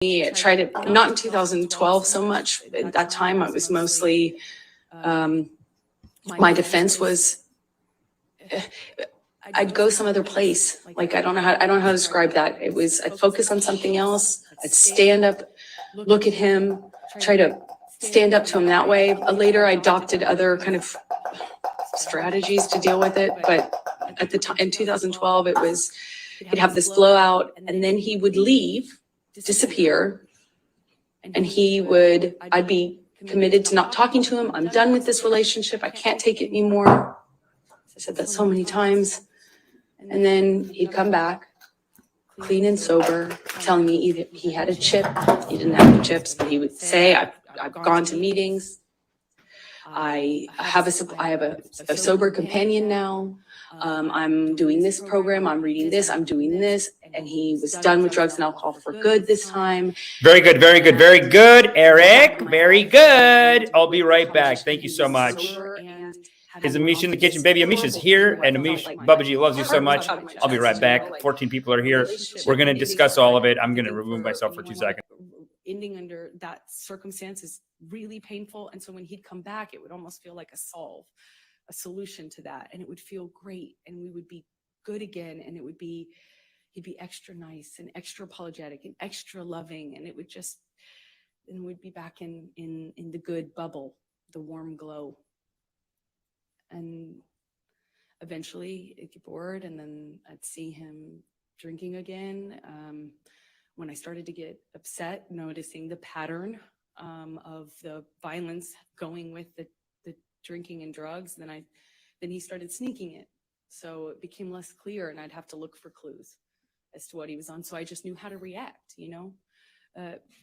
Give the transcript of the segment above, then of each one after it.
Tried it, not in 2012 so much. At that time, I was mostly, my defense was, I'd go some other place. Like, I don't know how to describe that. It was, I'd focus on something else. I'd stand up, look at him, try to stand up to him that way. Later, I adopted other kind of strategies to deal with it. But at the time, in 2012, it was, he'd have this blowout and then he would leave, disappear, and I'd be committed to not talking to him. I'm done with this relationship. I can't take it anymore. I said that so many times. And then he'd come back, clean and sober, telling me either he had a chip, he didn't have the chips, but he would say, I've gone to meetings. I have a sober companion now. I'm doing this program. I'm reading this. I'm doing this. And he was done with drugs and alcohol for good this time. Very good. Very good. Very good, Eric. Very good. I'll be right back. Thank you so much. Is Amish in the kitchen? Baby Amish is here. And Amish, Babaji loves you so much. I'll be right back. 14 people are here. We're going to discuss all of it. I'm going to remove myself for 2 seconds. Ending under that circumstance is really painful. And so when he'd come back, it would almost feel like a solution to that. And it would feel great. And we would be good again. And he'd be extra nice and extra apologetic and extra loving. And and we'd be back in the good bubble, the warm glow. And eventually it'd get bored. And then I'd see him drinking again. When I started to get upset, noticing the pattern of the violence going with the drinking and drugs, then he started sneaking it. So it became less clear and I'd have to look for clues as to what he was on. So I just knew how to react,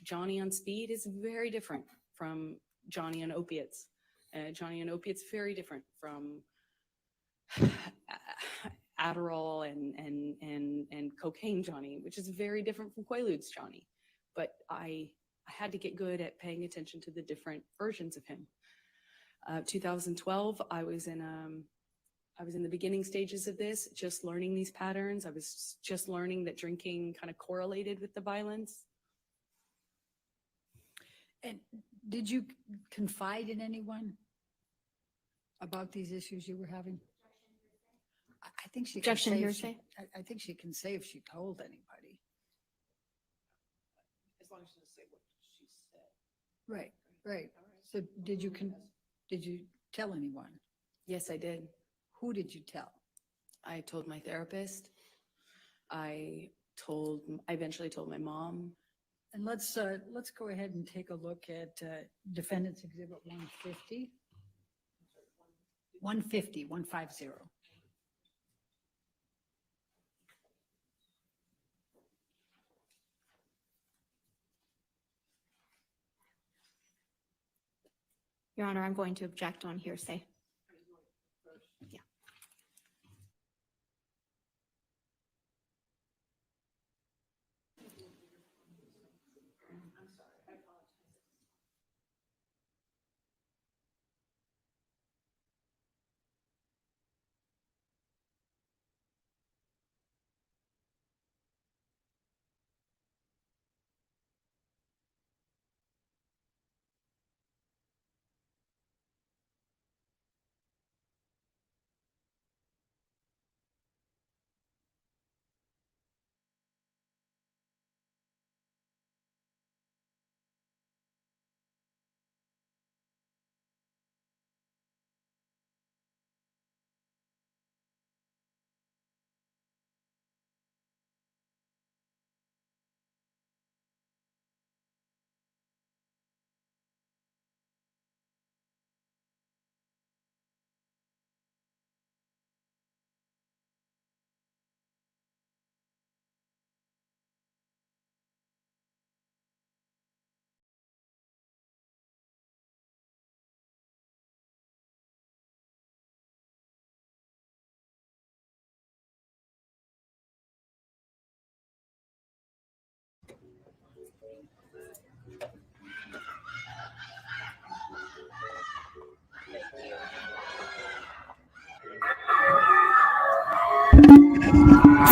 Johnny on speed is very different from Johnny on opiates. Johnny on opiates, very different from Adderall and cocaine Johnny, which is very different from Quaaludes Johnny. But I had to get good at paying attention to the different versions of him. 2012, I was in the beginning stages of this, just learning these patterns. I was just learning that drinking kind of correlated with the violence. And did you confide in anyone about these issues you were having? I think she can say. I think she can say if she told anybody. As long as she doesn't say what she said. Right, right. So did you tell anyone? Yes, I did. Who did you tell? I told my therapist. I eventually told my mom. And let's go ahead and take a look at Defendant's Exhibit 150. 150. Your Honor, I'm going to object on hearsay. Yeah.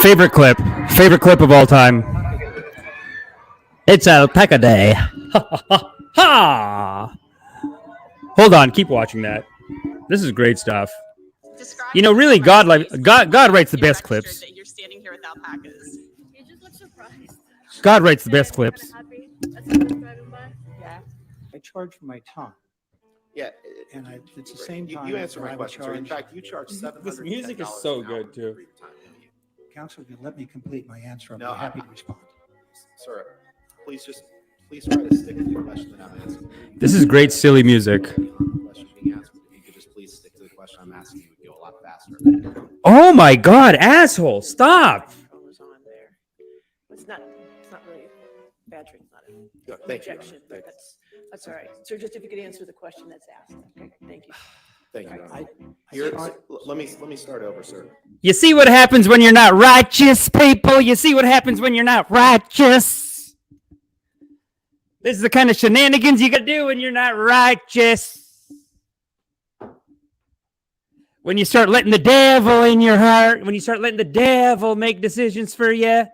Favorite clip of all time. It's Alpaca Day. Ha! Hold on, keep watching that. This is great stuff. You know, really, God writes the best clips. That you're standing here with alpacas. You just look surprised. God writes the best clips. Yeah. I charge for my time, Yeah, and it's the same time. You answer that my I would question, sir. In charge- fact, you charge $710 This music is so good, too. Counsel, if you let me complete my answer, I'll No, be happy to respond. Sir, please try to stick to the question that I'm asking. This is great, silly music. Beyond the question being asked, if you could just please stick to the question I'm asking, you would go a lot faster. Oh my God, asshole! Stop. Was on there. It's not really badgering, it's not an Thank you. objection, but that's all right. So just if you could answer the question that's asked. Okay, thank you. Thank you. I You're- start- let me start over, sir. You see what happens when you're not righteous, people? You see what happens when you're not righteous? This is the kind of shenanigans you gotta do when you're not righteous. When you start letting the devil in your heart, when you start letting the devil make decisions for you.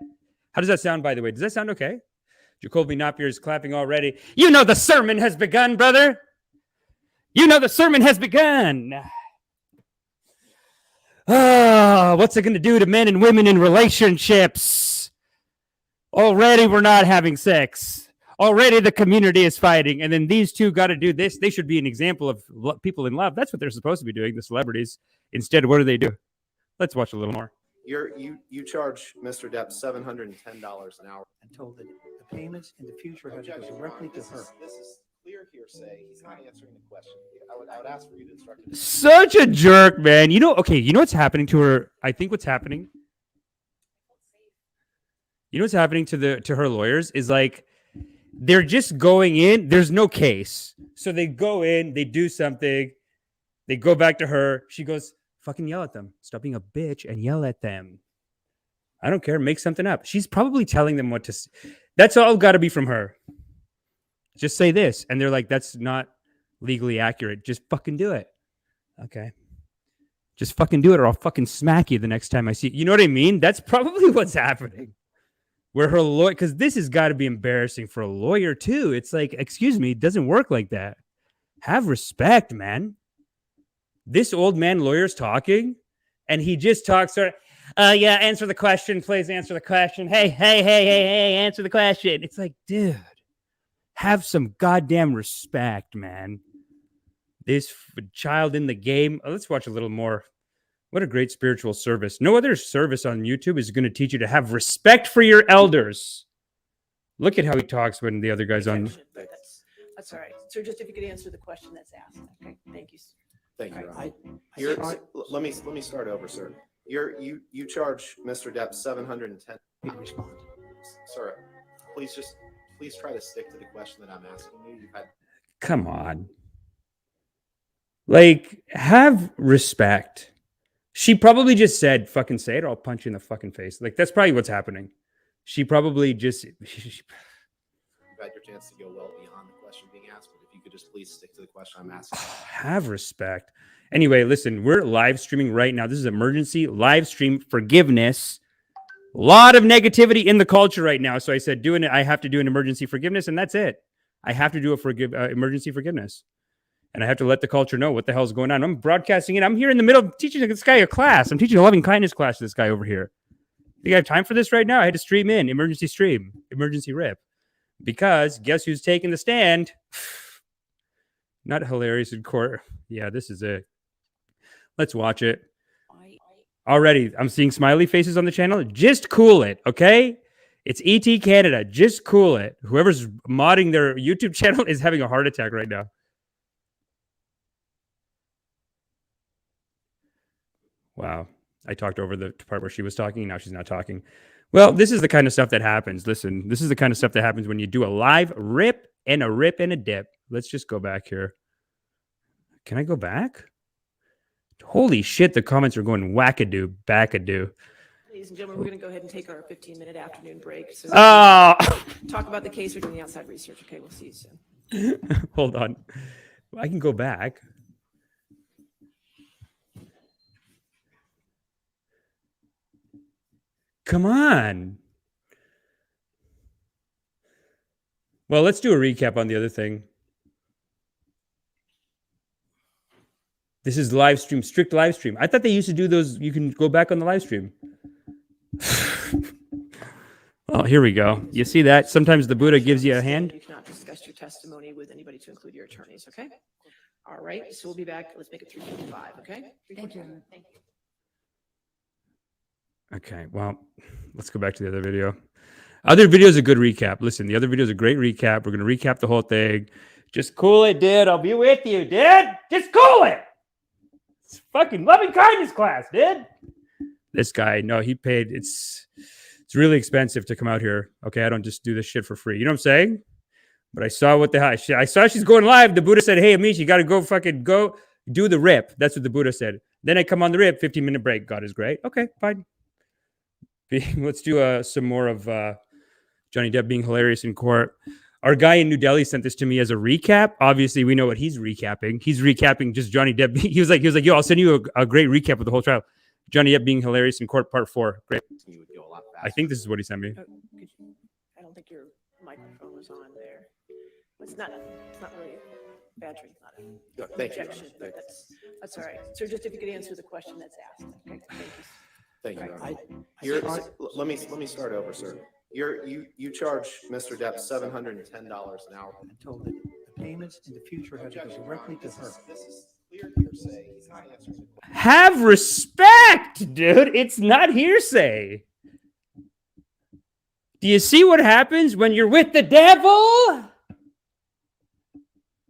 How does that sound, by the way? Does that sound okay? Jacoby Napier is clapping already. You know the sermon has begun, brother. You know the sermon has begun. Oh, what's it going to do to men and women in relationships? Already we're not having sex. Already the community is fighting. And then these two got to do this. They should be an example of people in love. That's what they're supposed to be doing, the celebrities. Instead, what do? Let's watch a little more. You charge Mr. Depp $710 an hour. and told that the payments in the future have to go directly to her. This is clear hearsay. He's not answering the question. I would ask for you to instruct him. Such a jerk, man. You know what's happening to her? I think what's happening. You know what's happening to her lawyers is like they're just going in. There's no case. So they go in, they do something, they go back to her. She goes, fucking yell at them. Stop being a bitch and yell at them. I don't care. Make something up. She's probably telling them what to say. That's all got to be from her. Just say this. And they're like, that's not legally accurate. Just fucking do it. Okay. Just fucking do it or I'll fucking smack you the next time I see you. You know what I mean? That's probably what's happening. Where her lawyer, because this has got to be embarrassing for a lawyer too. It's like, excuse me, it doesn't work like that. Have respect, man. This old man lawyer's talking and he just talks sort of, yeah, answer the question, please answer the question. Hey, answer the question. It's like, dude, have some goddamn respect, man. This child in the game. Let's watch a little more. What a great spiritual service. No other service on YouTube is going to teach you to have respect for your elders. Look at how he talks when the other guy's on. Objection, but that's all right. So just if you could answer the question that's asked. Okay, thank you. Thank you. I You're- let me start over, sir. You charge Mr. Depp $710. to respond. Sir, please try to stick to the question that I'm asking you. You've had Come on. Like, have respect. She probably just said, fucking say it or I'll punch you in the fucking face. Like, that's probably what's happening. She probably just... you've had your chance to go well beyond the question being asked, but if you could just please stick to the question I'm asking. Have respect. Anyway, listen, we're live streaming right now. This is emergency live stream forgiveness. A lot of negativity in the culture right now. So I said, doing it, I have to do an emergency forgiveness, and that's it. I have to do a emergency forgiveness. And I have to let the culture know what the hell's going on. I'm broadcasting it. I'm here in the middle of teaching this guy a class. I'm teaching a loving kindness class to this guy over here. You have time for this right now? I had to stream in, emergency rip. Because guess who's taking the stand? Not hilarious in court. Yeah, this is it. Let's watch it. Already, I'm seeing smiley faces on the channel. Just cool it, okay? It's ET Canada. Just cool it. Whoever's modding their YouTube channel is having a heart attack right now. Wow. I talked over the part where she was talking. Now she's not talking. Well, this is the kind of stuff that happens. Listen, this is the kind of stuff that happens when you do a live rip and a dip. Let's just go back here. Can I go back? Holy shit, the comments are going wackadoo, backadoo. Ladies and gentlemen, we're going to go ahead and take our 15-minute afternoon break. So Oh, talk about the case. We're doing the outside research. Okay, we'll see you soon. hold on. I can go back. Come on. Well, let's do a recap on the other thing. This is live stream, strict live stream. I thought they used to do those. You can go back on the live stream. Oh, here we go. You see that? Sometimes the Buddha gives you a hand. You cannot discuss your testimony with anybody to include your attorneys, okay? All right, so we'll be back. Let's make it 3:45, okay? Thank you. Okay, well, let's go back to the other video. Other video is a good recap. Listen, the other video is a great recap. We're going to recap the whole thing. Just cool it, dude. I'll be with you, dude. Just cool it. It's fucking loving kindness class, dude. This guy, no, he paid. It's really expensive to come out here. Okay, I don't just do this shit for free. You know what I'm saying? But I saw what the hell. I saw she's going live. The Buddha said, hey, Amish, you got to go fucking go do the rip. That's what the Buddha said. Then I come on the rip, 15-minute break. God is great. Okay, fine. Let's do some more of Johnny Depp being hilarious in court. Our guy in New Delhi sent this to me as a recap. Obviously, we know what he's recapping. He's recapping just Johnny Depp. He was like, yo, I'll send you a great recap of the whole trial. Johnny Depp being hilarious in court, part 4. Great. You would go a lot I faster. think this is what he sent me. I don't think your microphone was on there. It's not really battery, not a Good, thank you. objection, but that's all right. So just if you could answer the question that's asked. Okay, thank you. Thank you. Your Honor. I- You're, let me start over, sir. You charge Mr. Depp $710 an hour. I'm told that the payments in the future have to go directly to her. This is clear hearsay. He's not answering the question. Have respect, dude. It's not hearsay. Do you see what happens when you're with the devil?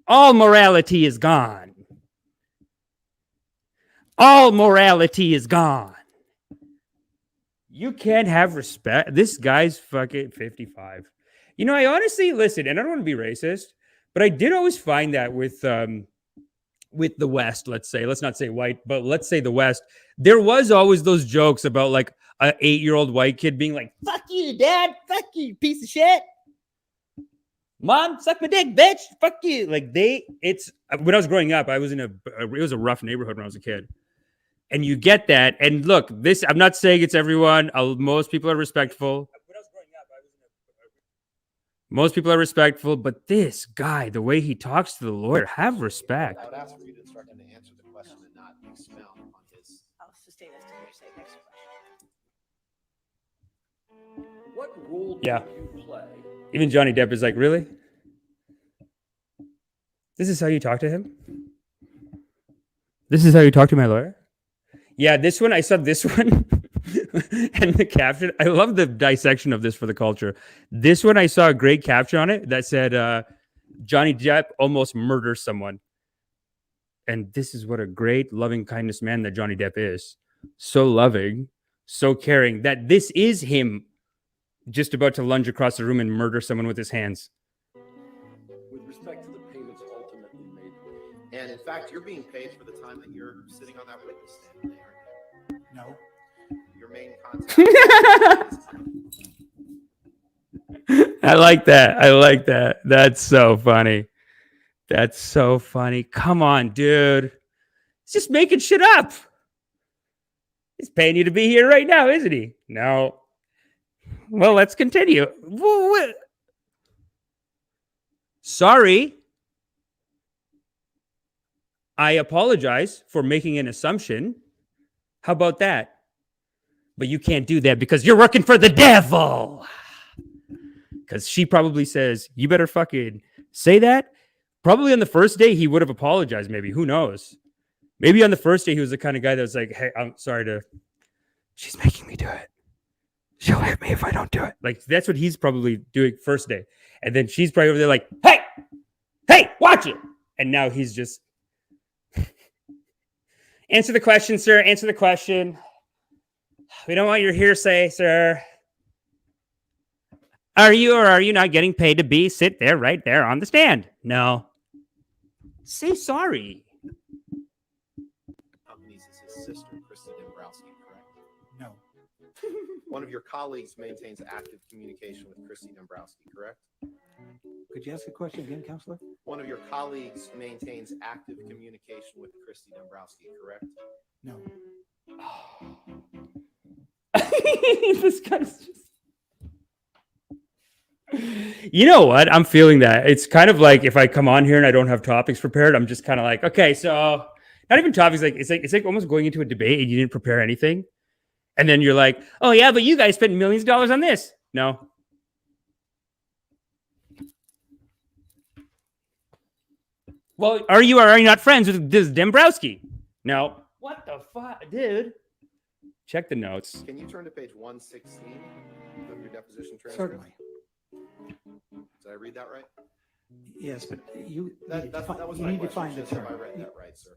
All morality is gone. All morality is gone. You can't have respect. This guy's fucking 55. You know, I honestly, listen, and I don't want to be racist, but I did always find that with the West, let's say, let's not say white, but let's say the West, there was always those jokes about like an 8-year-old white kid being like, fuck you, dad, fuck you, piece of shit. Mom, suck my dick, bitch, fuck you. Like when I was growing up, I was it was a rough neighborhood when I was a kid. And you get that. And look, this, I'm not saying it's everyone. Most people are respectful. Most people are respectful, but this guy, the way he talks to the lawyer, have respect. I would ask for you to instruct him to answer the question and not expound on his. I'll sustain this to hearsay. Next question. What role do Yeah. you play? Even Johnny Depp is like, really? This is how you talk to him? This is how you talk to my lawyer? Yeah, this one, I saw this one. And the caption, I love the dissection of this for the culture. This one, I saw a great caption on it that said, Johnny Depp almost murders someone. And this is what a great loving kindness man that Johnny Depp is. So loving, so caring, that this is him just about to lunge across the room and murder someone with his hands. With respect to the payments ultimately made. And in fact, you're being paid for the time that you're sitting on that witness stand. Aren't you? No. Your main contact. I like that. I like that. That's so funny. That's so funny. Come on, dude. He's just making shit up. He's paying you to be here right now, isn't he? No. Well, let's continue. Sorry. I apologize for making an assumption. How about that? But you can't do that because you're working for the devil. Because she probably says, you better fucking say that. Probably on the first day, he would have apologized, maybe. Who knows? Maybe on the first day, he was the kind of guy that was like, hey, I'm sorry to... She's making me do it. She'll hit me if I don't do it. Like, that's what he's probably doing first day. And then she's probably over there like, hey, watch it. And now he's just... Answer the question, sir. Answer the question. We don't want your hearsay, sir. Are you or are you not getting paid to sit there right there on the stand? No. Say sorry. Companies is his sister, Christy Dombrowski, correct? No. One of your colleagues maintains active communication with Christy Dombrowski, correct? Could you ask the question again, Counselor? One of your colleagues maintains active communication with Christy Dombrowski, correct? No. This guy's just... You know what? I'm feeling that. It's kind of like if I come on here and I don't have topics prepared, I'm just kind of like, okay, so not even topics. Like it's like almost going into a debate and you didn't prepare anything, and then you're like, oh yeah, but you guys spent millions of dollars on this. No. Well, are you or are you not friends with this Dembrowski? No. What the fuck, dude? Check the notes. Can you turn to page 116 of your deposition transcript? Certainly. Did I read that right? Yes, but you That was you my need to question, find the just if term. I read that right, sir.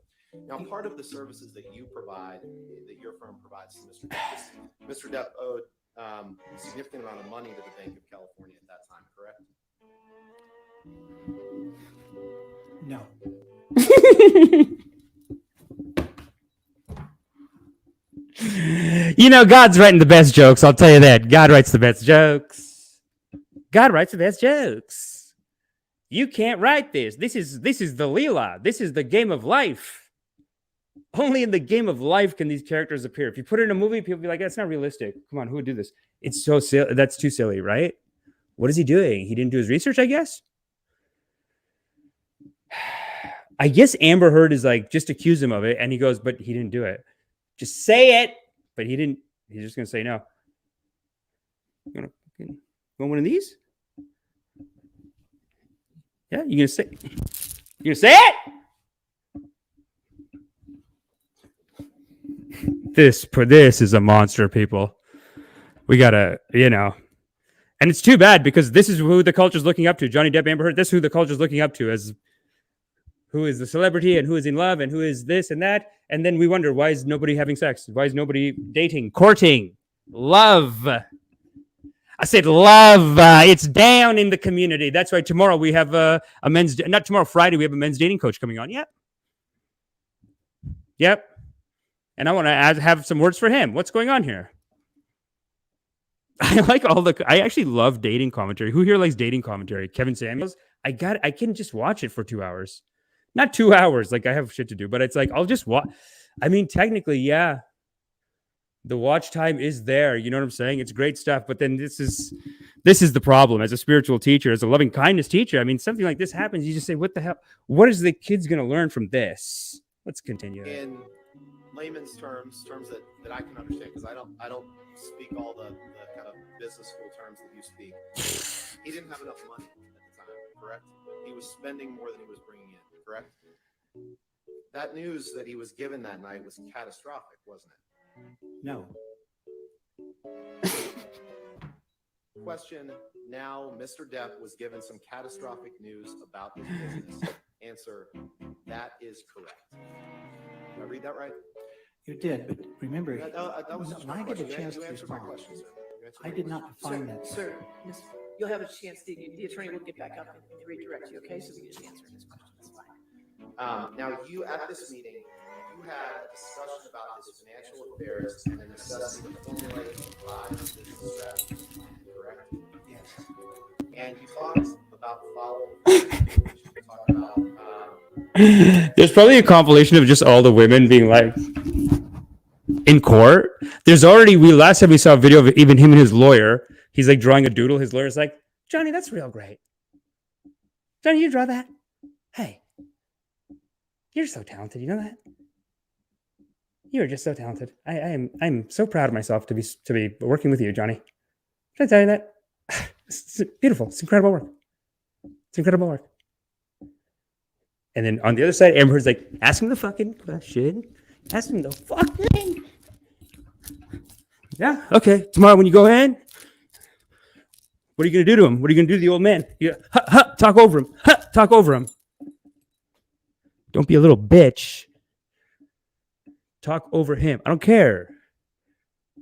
Now, part of the services that you provide, that your firm provides to Mr. Depp, Mr. Depp owed a significant amount of money to the Bank of California at that time, correct? No. You know, God's writing the best jokes. I'll tell you that. God writes the best jokes. God writes the best jokes. You can't write this. This is the Leela. This is the game of life. Only in the game of life can these characters appear. If you put it in a movie, people be like, that's not realistic. Come on, who would do this? It's so silly. That's too silly, right? What is he doing? He didn't do his research, I guess. I guess Amber Heard is like, just accuse him of it. And he goes, but he didn't do it. Just say it. But he didn't. He's just going to say no. You want one of these? Yeah, you going to say it? This is a monster, people. We got to, and it's too bad because this is who the culture's looking up to. Johnny Depp, Amber Heard, this is who the culture's looking up to as who is the celebrity and who is in love and who is this and that. And then we wonder, why is nobody having sex? Why is nobody dating, courting, love? I said love. It's down in the community. That's why tomorrow we have Friday, we have a men's dating coach coming on. Yep. And I want to have some words for him. What's going on here? I actually love dating commentary. Who here likes dating commentary? Kevin Samuels? I can just watch it for 2 hours. Not 2 hours. Like I have shit to do, but it's like, I'll just watch. I mean, technically, yeah. The watch time is there. You know what I'm saying? It's great stuff. But then this is the problem as a spiritual teacher, as a loving kindness teacher. I mean, something like this happens. You just say, what the hell? What is the kid's going to learn from this? Let's continue. In layman's terms that I can understand, because I don't speak all the kind of business school terms that you speak. He didn't have enough money at the time, correct? He was spending more than he was bringing in, correct? That news that he was given that night was catastrophic, wasn't it? No. Question, now Mr. Depp was given some catastrophic news about his business. Answer, that is correct. Did I read that right? You did, but remember, That was when I get a chance to You answered my respond, question, sir. You answered I my did not question. define that. Sir, you'll have a chance, the attorney will get back up and redirect you, okay? So you can answer his question, that's fine. Now, you at this meeting, you had a discussion about his financial affairs and the necessity to formulate and apply his business strategy, correct? Yes. And you talked about the following. You talked about There's probably a compilation of just all the women being like in court. There's already, last time we saw a video of even him and his lawyer. He's like drawing a doodle. His lawyer's like, Johnny, that's real great. Johnny, you draw that? Hey, you're so talented. You know that? You're just so talented. I'm so proud of myself to be working with you, Johnny. Should I tell you that? It's beautiful. It's incredible work. It's incredible work. And then on the other side, Amber Heard's like, ask him the fucking question. Ask him the fucking. Yeah, okay. Tomorrow when you go in, what are you going to do to him? What are you going to do to the old man? Talk over him. Talk over him. Don't be a little bitch. Talk over him. I don't care.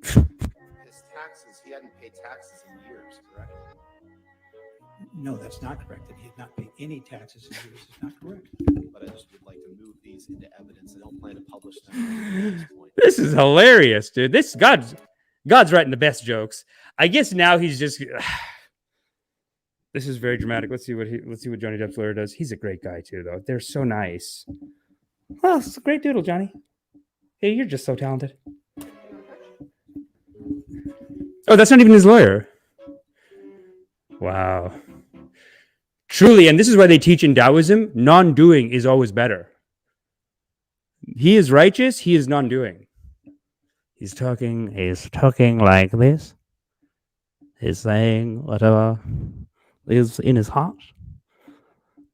his taxes. He hadn't paid taxes in years, correct? No, that's not correct. That he had not paid any taxes in years is not correct. But I just would like to move these into evidence. I don't plan to publish them at this point. This is hilarious, dude. God's writing the best jokes. I guess now he's just. This is very dramatic. Let's see what Johnny Depp's lawyer does. He's a great guy too, though. They're so nice. Well, it's a great doodle, Johnny. Hey, you're just so talented. Oh, that's not even his lawyer. Wow. Truly, and this is why they teach in Taoism, non-doing is always better. He is righteous, he is non-doing. He's talking like this. He's saying whatever is in his heart.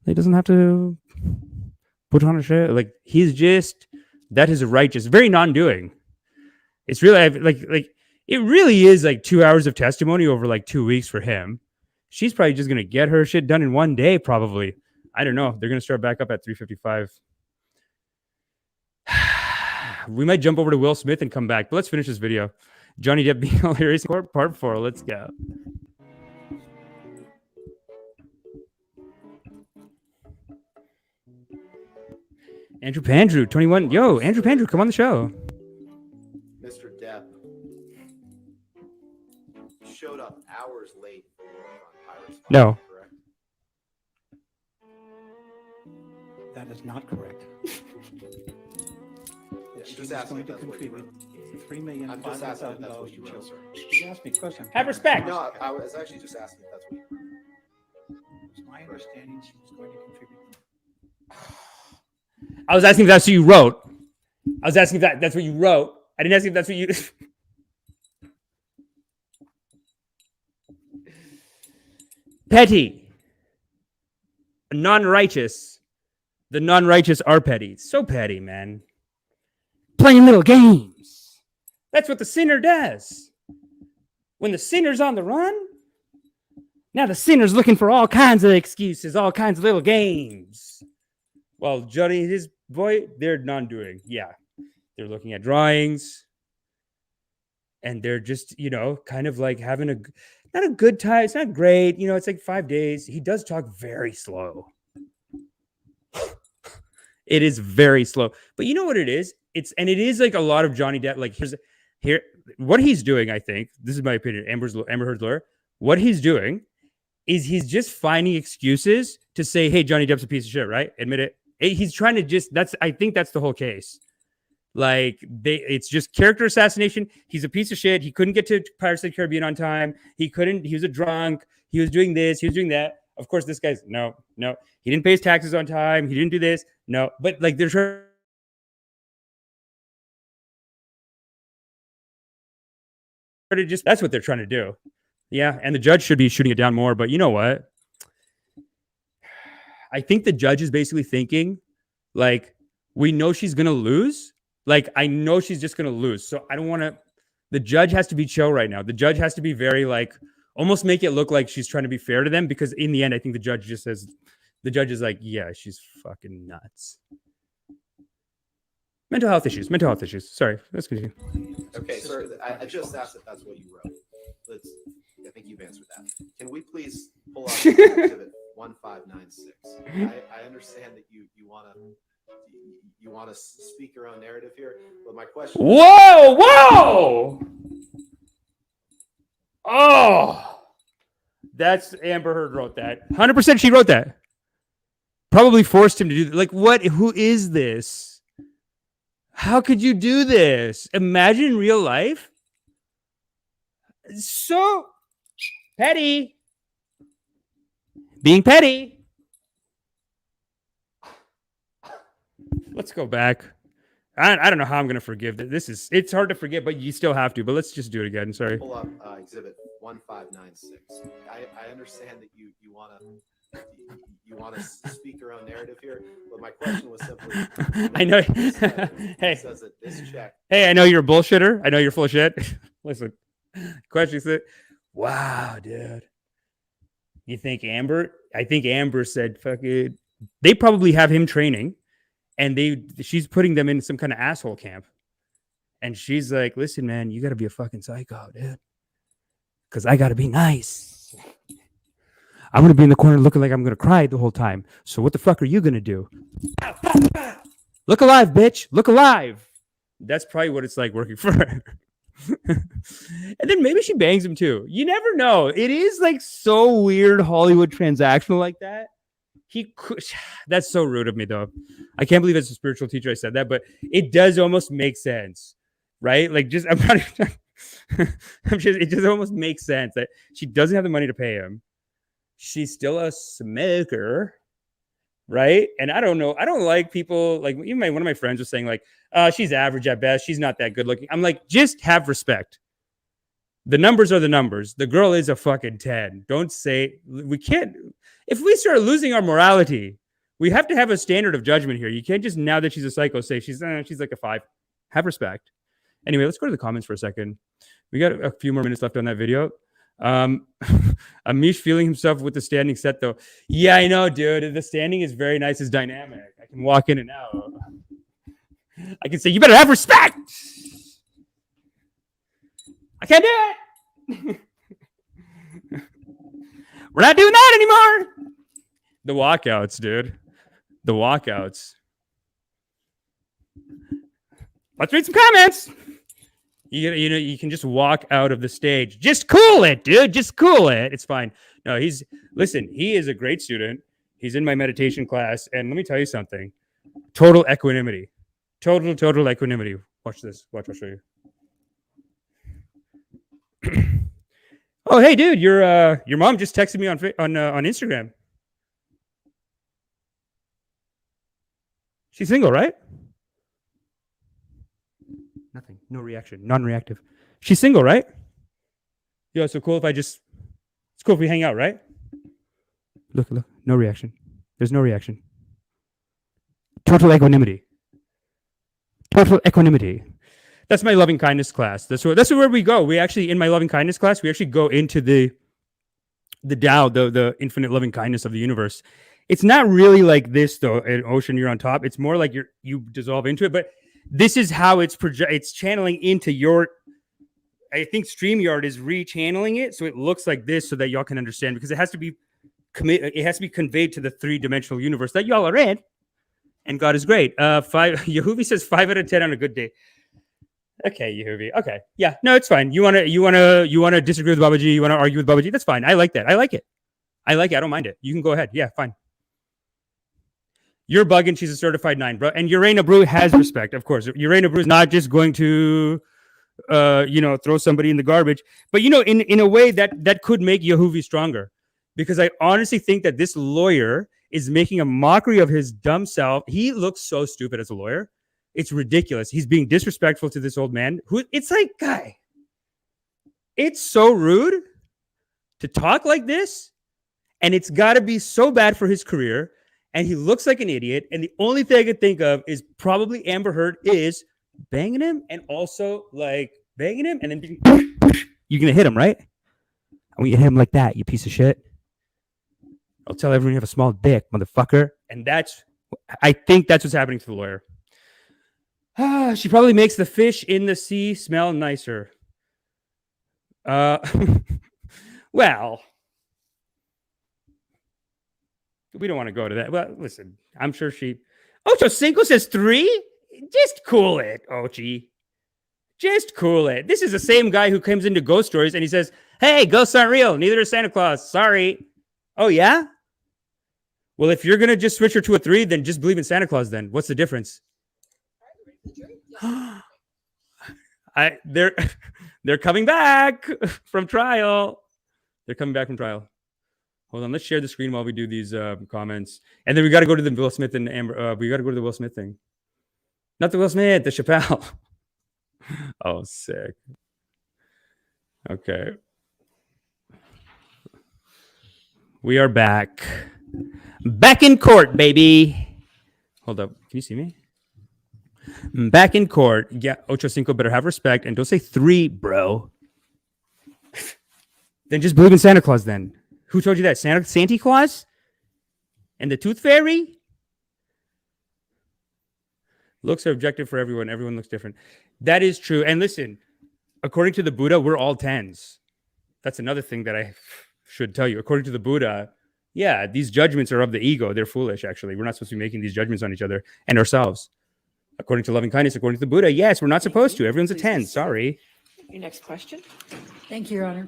He doesn't have to put on a show. Like, he's just, that is righteous, very non-doing. It's really like it really is like 2 hours of testimony over like 2 weeks for him. She's probably just gonna get her shit done in one day, probably. I don't know. They're gonna start back up at 3:55. We might jump over to Will Smith and come back, but let's finish this video. Johnny Depp being hilarious in court, part 4. Let's go. Andrew Pandrew, 21. Yo, Andrew Pandrew, come on the show. Mr. Depp showed up hours late for work on Pirates. No. Correct? That is not correct. Just She was asking going if to that's what you contribute wrote. I'm just asking if that's $3,500,000 what to you wrote, children. sir. You asked me a question. Have respect. No, I was actually just asking if that's what you wrote. It's my understanding she was going to contribute. I was asking if that's what you wrote. I was asking if that's what you wrote. I didn't ask if that's what you. Petty. Non-righteous. The non-righteous are petty. So petty, man. Playing little games. That's what the sinner does. When the sinner's on the run, now the sinner's looking for all kinds of excuses, all kinds of little games. Well, Johnny and his boy, they're non-doing. Yeah. They're looking at drawings. And they're just, kind of like having not a good time. It's not great. It's like 5 days. He does talk very slow. It is very slow. But you know what it is? It is like a lot of Johnny Depp. Like here, what he's doing, I think, this is my opinion, Amber Heard's lawyer, what he's doing is he's just finding excuses to say, hey, Johnny Depp's a piece of shit, right? Admit it. He's trying to I think that's the whole case. Like it's just character assassination. He's a piece of shit. He couldn't get to Pirates of the Caribbean on time. He was a drunk. He was doing this. He was doing that. Of course, this guy's no. He didn't pay his taxes on time. He didn't do this. No, but like they're trying to that's what they're trying to do. Yeah. And the judge should be shooting it down more, but you know what? I think the judge is basically thinking like, we know she's going to lose. Like, I know she's just going to lose. So I don't want to, the judge has to be chill right now. The judge has to be very like, almost make it look like she's trying to be fair to them, because in the end, I think the judge is like, yeah, she's fucking nuts. Mental health issues. Sorry, let's continue. Okay, sir, I just asked if that's what you wrote. I think you've answered that. Can we please pull up exhibit 1596? I understand that you want to speak your own narrative here, but my question. Whoa! Oh, that's Amber Heard wrote that. 100% she wrote that. Probably forced him to do that. Like, what? Who is this? How could you do this? Imagine in real life. So petty. Being petty. Let's go back. I don't know how I'm going to forgive this. It's hard to forget, but you still have to. But let's just do it again. Sorry. Pull up exhibit 1596. I understand that you want to speak your own narrative here, but my question was simply. I know. Hey. Says that this check. Hey, I know you're a bullshitter. I know you're full of shit. Listen. Question said, "Wow, dude. You think Amber?" I think Amber said, "Fuck it." They probably have him training. And she's putting them in some kind of asshole camp. And she's like, listen, man, you got to be a fucking psycho, dude. Because I got to be nice. I'm going to be in the corner looking like I'm going to cry the whole time. So what the fuck are you going to do? Look alive, bitch. Look alive. That's probably what it's like working for her. And then maybe she bangs him too. You never know. It is like so weird Hollywood transactional like that. That's so rude of me, though. I can't believe as a spiritual teacher I said that, but it does almost make sense, right? Like, it just almost makes sense that she doesn't have the money to pay him. she's still a smoker, right? And I don't know. I don't like people like even one of my friends was saying like, she's average at best. She's not that good looking. I'm like, just have respect. The numbers are the numbers. The girl is a fucking 10. Don't say we can't. If we start losing our morality, we have to have a standard of judgment here. You can't just now that she's a psycho say she's like a 5. Have respect. Anyway, let's go to the comments for a second. We got a few more minutes left on that video. Amish feeling himself with the standing set though. Yeah, I know, dude. The standing is very nice. It's dynamic. I can walk in and out. I can say, you better have respect. I can't do it. We're not doing that anymore. The walkouts, dude. The walkouts. Let's read some comments. You can just walk out of the stage. Just cool it, dude. Just cool it. It's fine. No, he is a great student. He's in my meditation class. And let me tell you something. Total equanimity. Total equanimity. Watch this. Watch, I'll show you. Oh, hey, dude, your mom just texted me on Instagram. She's single, right? Nothing. No reaction. Non-reactive. She's single, right? Yo, so cool if it's cool if we hang out, right? Look. No reaction. There's no reaction. Total equanimity. Total equanimity. That's my loving kindness class. That's where we go. We actually, in my loving kindness class, we actually go into the Tao, the infinite loving kindness of the universe. It's not really like this though, an ocean, you're on top. It's more like you dissolve into it, but this is how it's channeling into your, I think StreamYard is re-channeling it so it looks like this so that y'all can understand, because it has to be conveyed to the 3-dimensional universe that y'all are in. And God is great. Yehuvi says 5 out of 10 on a good day. Okay, Yehuvi. Okay. Yeah. No, it's fine. You wanna disagree with Babaji, you wanna argue with Babaji, that's fine. I like that. I like it. I don't mind it. You can go ahead. Yeah, fine. You're bugging, she's a certified 9, bro. And Urena Brew has respect, of course. Urena Brew is not just going to throw somebody in the garbage. But in a way that could make Yehuvi stronger. Because I honestly think that this lawyer is making a mockery of his dumb self. He looks so stupid as a lawyer. It's ridiculous. He's being disrespectful to this old man. It's like, guy, it's so rude to talk like this. And it's got to be so bad for his career. And he looks like an idiot. And the only thing I could think of is probably Amber Heard is banging him and also like banging him. And then you're going to hit him, right? I want you to hit him like that, you piece of shit. I'll tell everyone you have a small dick, motherfucker. And I think that's what's happening to the lawyer. She probably makes the fish in the sea smell nicer. Well, we don't want to go to that. Well, listen, I'm sure Ocho Cinco says 3? Just cool it, Ochi. Just cool it. This is the same guy who comes into ghost stories and he says, hey, ghosts aren't real. Neither is Santa Claus. Sorry. Oh, yeah? Well, if you're going to just switch her to a 3, then just believe in Santa Claus then. What's the difference? They're coming back from trial. They're coming back from trial. Hold on, let's share the screen while we do these comments, and then we got to go to the Will Smith and Amber. We got to go to the Will Smith thing, not the Will Smith, the Chappelle. Oh, sick. Okay, we are back in court, baby. Hold up, can you see me? Back in court. Yeah, Ocho Cinco better have respect and don't say 3, bro. Then just believe in Santa Claus then. Who told you that? Santa Claus? And the Tooth Fairy? Looks are objective for everyone. Everyone looks different. That is true. And listen, according to the Buddha, we're all 10s. That's another thing that I should tell you. According to the Buddha, yeah, these judgments are of the ego. They're foolish, actually. We're not supposed to be making these judgments on each other and ourselves. According to loving kindness, according to the Buddha, yes, we're not supposed to. Everyone's a 10. Sorry. Your next question. Thank you, Your Honor.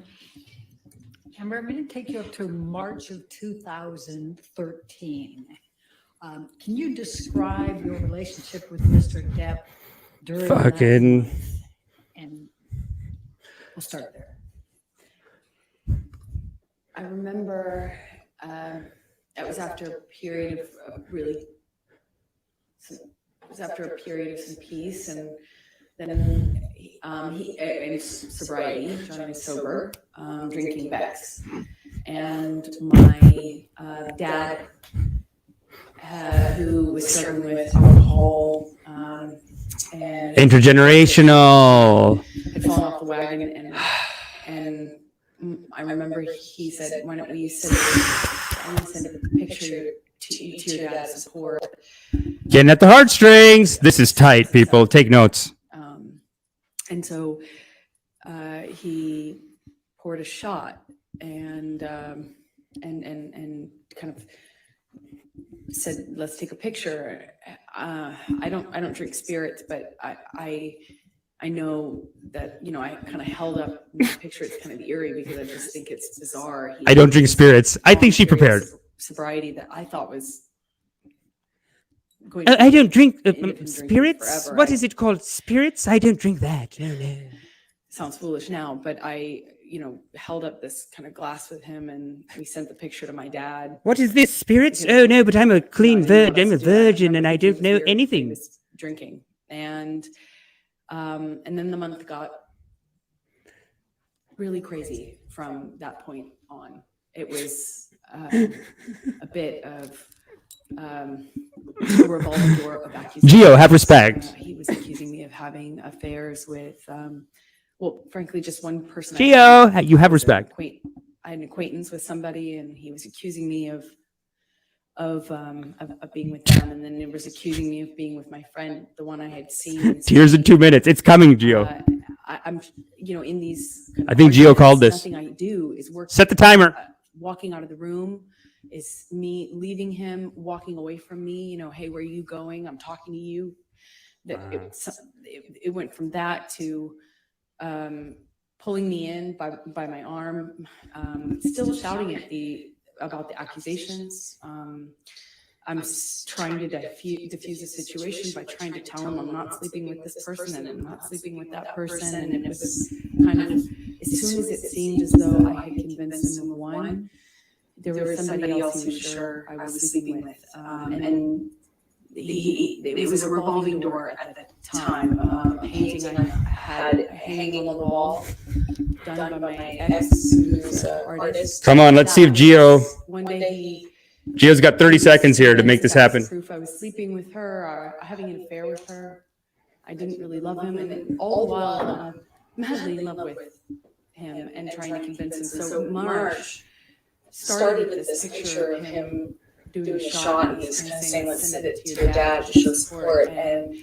Amber, I'm going to take you up to March of 2013. Can you describe your relationship with Mr. Depp during that month? And we'll start there. I remember That was after a period of some peace, and then in sobriety, Johnny was sober, drinking Beck's, and my dad, who was struggling with alcohol, and Intergenerational. had fallen off the wagon, and I remember he said, "Why don't we send a picture to your dad as support?" Getting at the heartstrings. This is tight, people. Take notes. And so he poured a shot and kind of said, "Let's take a picture." I don't drink spirits, but I know that, I kind of held up my picture. It's kind of eerie because I just think it's bizarre. I don't drink spirits. I think she prepared. Sobriety that I thought was going I don't drink drinking spirits. forever. What is it called? Spirits? I don't drink that. No, no. Sounds foolish now, but I, held up this kind of glass with him, and we sent the picture to my dad. What is this? Spirits? Oh no, but I'm a clean virgin. I'm a virgin, and I don't know anything. He was drinking, and then the month got really crazy from that point on. It was a bit of a revolving door of accusations. Gio, have respect. He was accusing me of having affairs with, frankly, just one person. Gio, you have respect. I had an acquaintance with somebody, and he was accusing me of being with them, and then it was accusing me of being with my friend, the one I had seen. Tears in 2 minutes. It's coming, Gio. I'm, in these. Kind of I think Gio called this. Nothing I do is work. Set the timer. Walking out of the room is me leaving him, walking away from me. Hey, where are you going? I'm talking to you. That it went from that to pulling me in by my arm, still shouting about the accusations. I'm trying to diffuse the situation by trying to tell him I'm not sleeping with this person and I'm not sleeping with that person. And it was kind of, as soon as it seemed as though I had convinced him of one, there was somebody else who was sure I was sleeping with. And it was a revolving door at the time. A painting I had hanging on the wall, done by my ex, who's an artist. Come on, let's see if Gio. One day Gio's got 30 seconds here to make this happen. Proof I was sleeping with her, or having an affair with her. I didn't really love him, and then all the while I'm madly in love with him and trying to convince him. So March started with this picture of him doing a shot, and he was kind of saying, "Let's send it to your dad to show support." And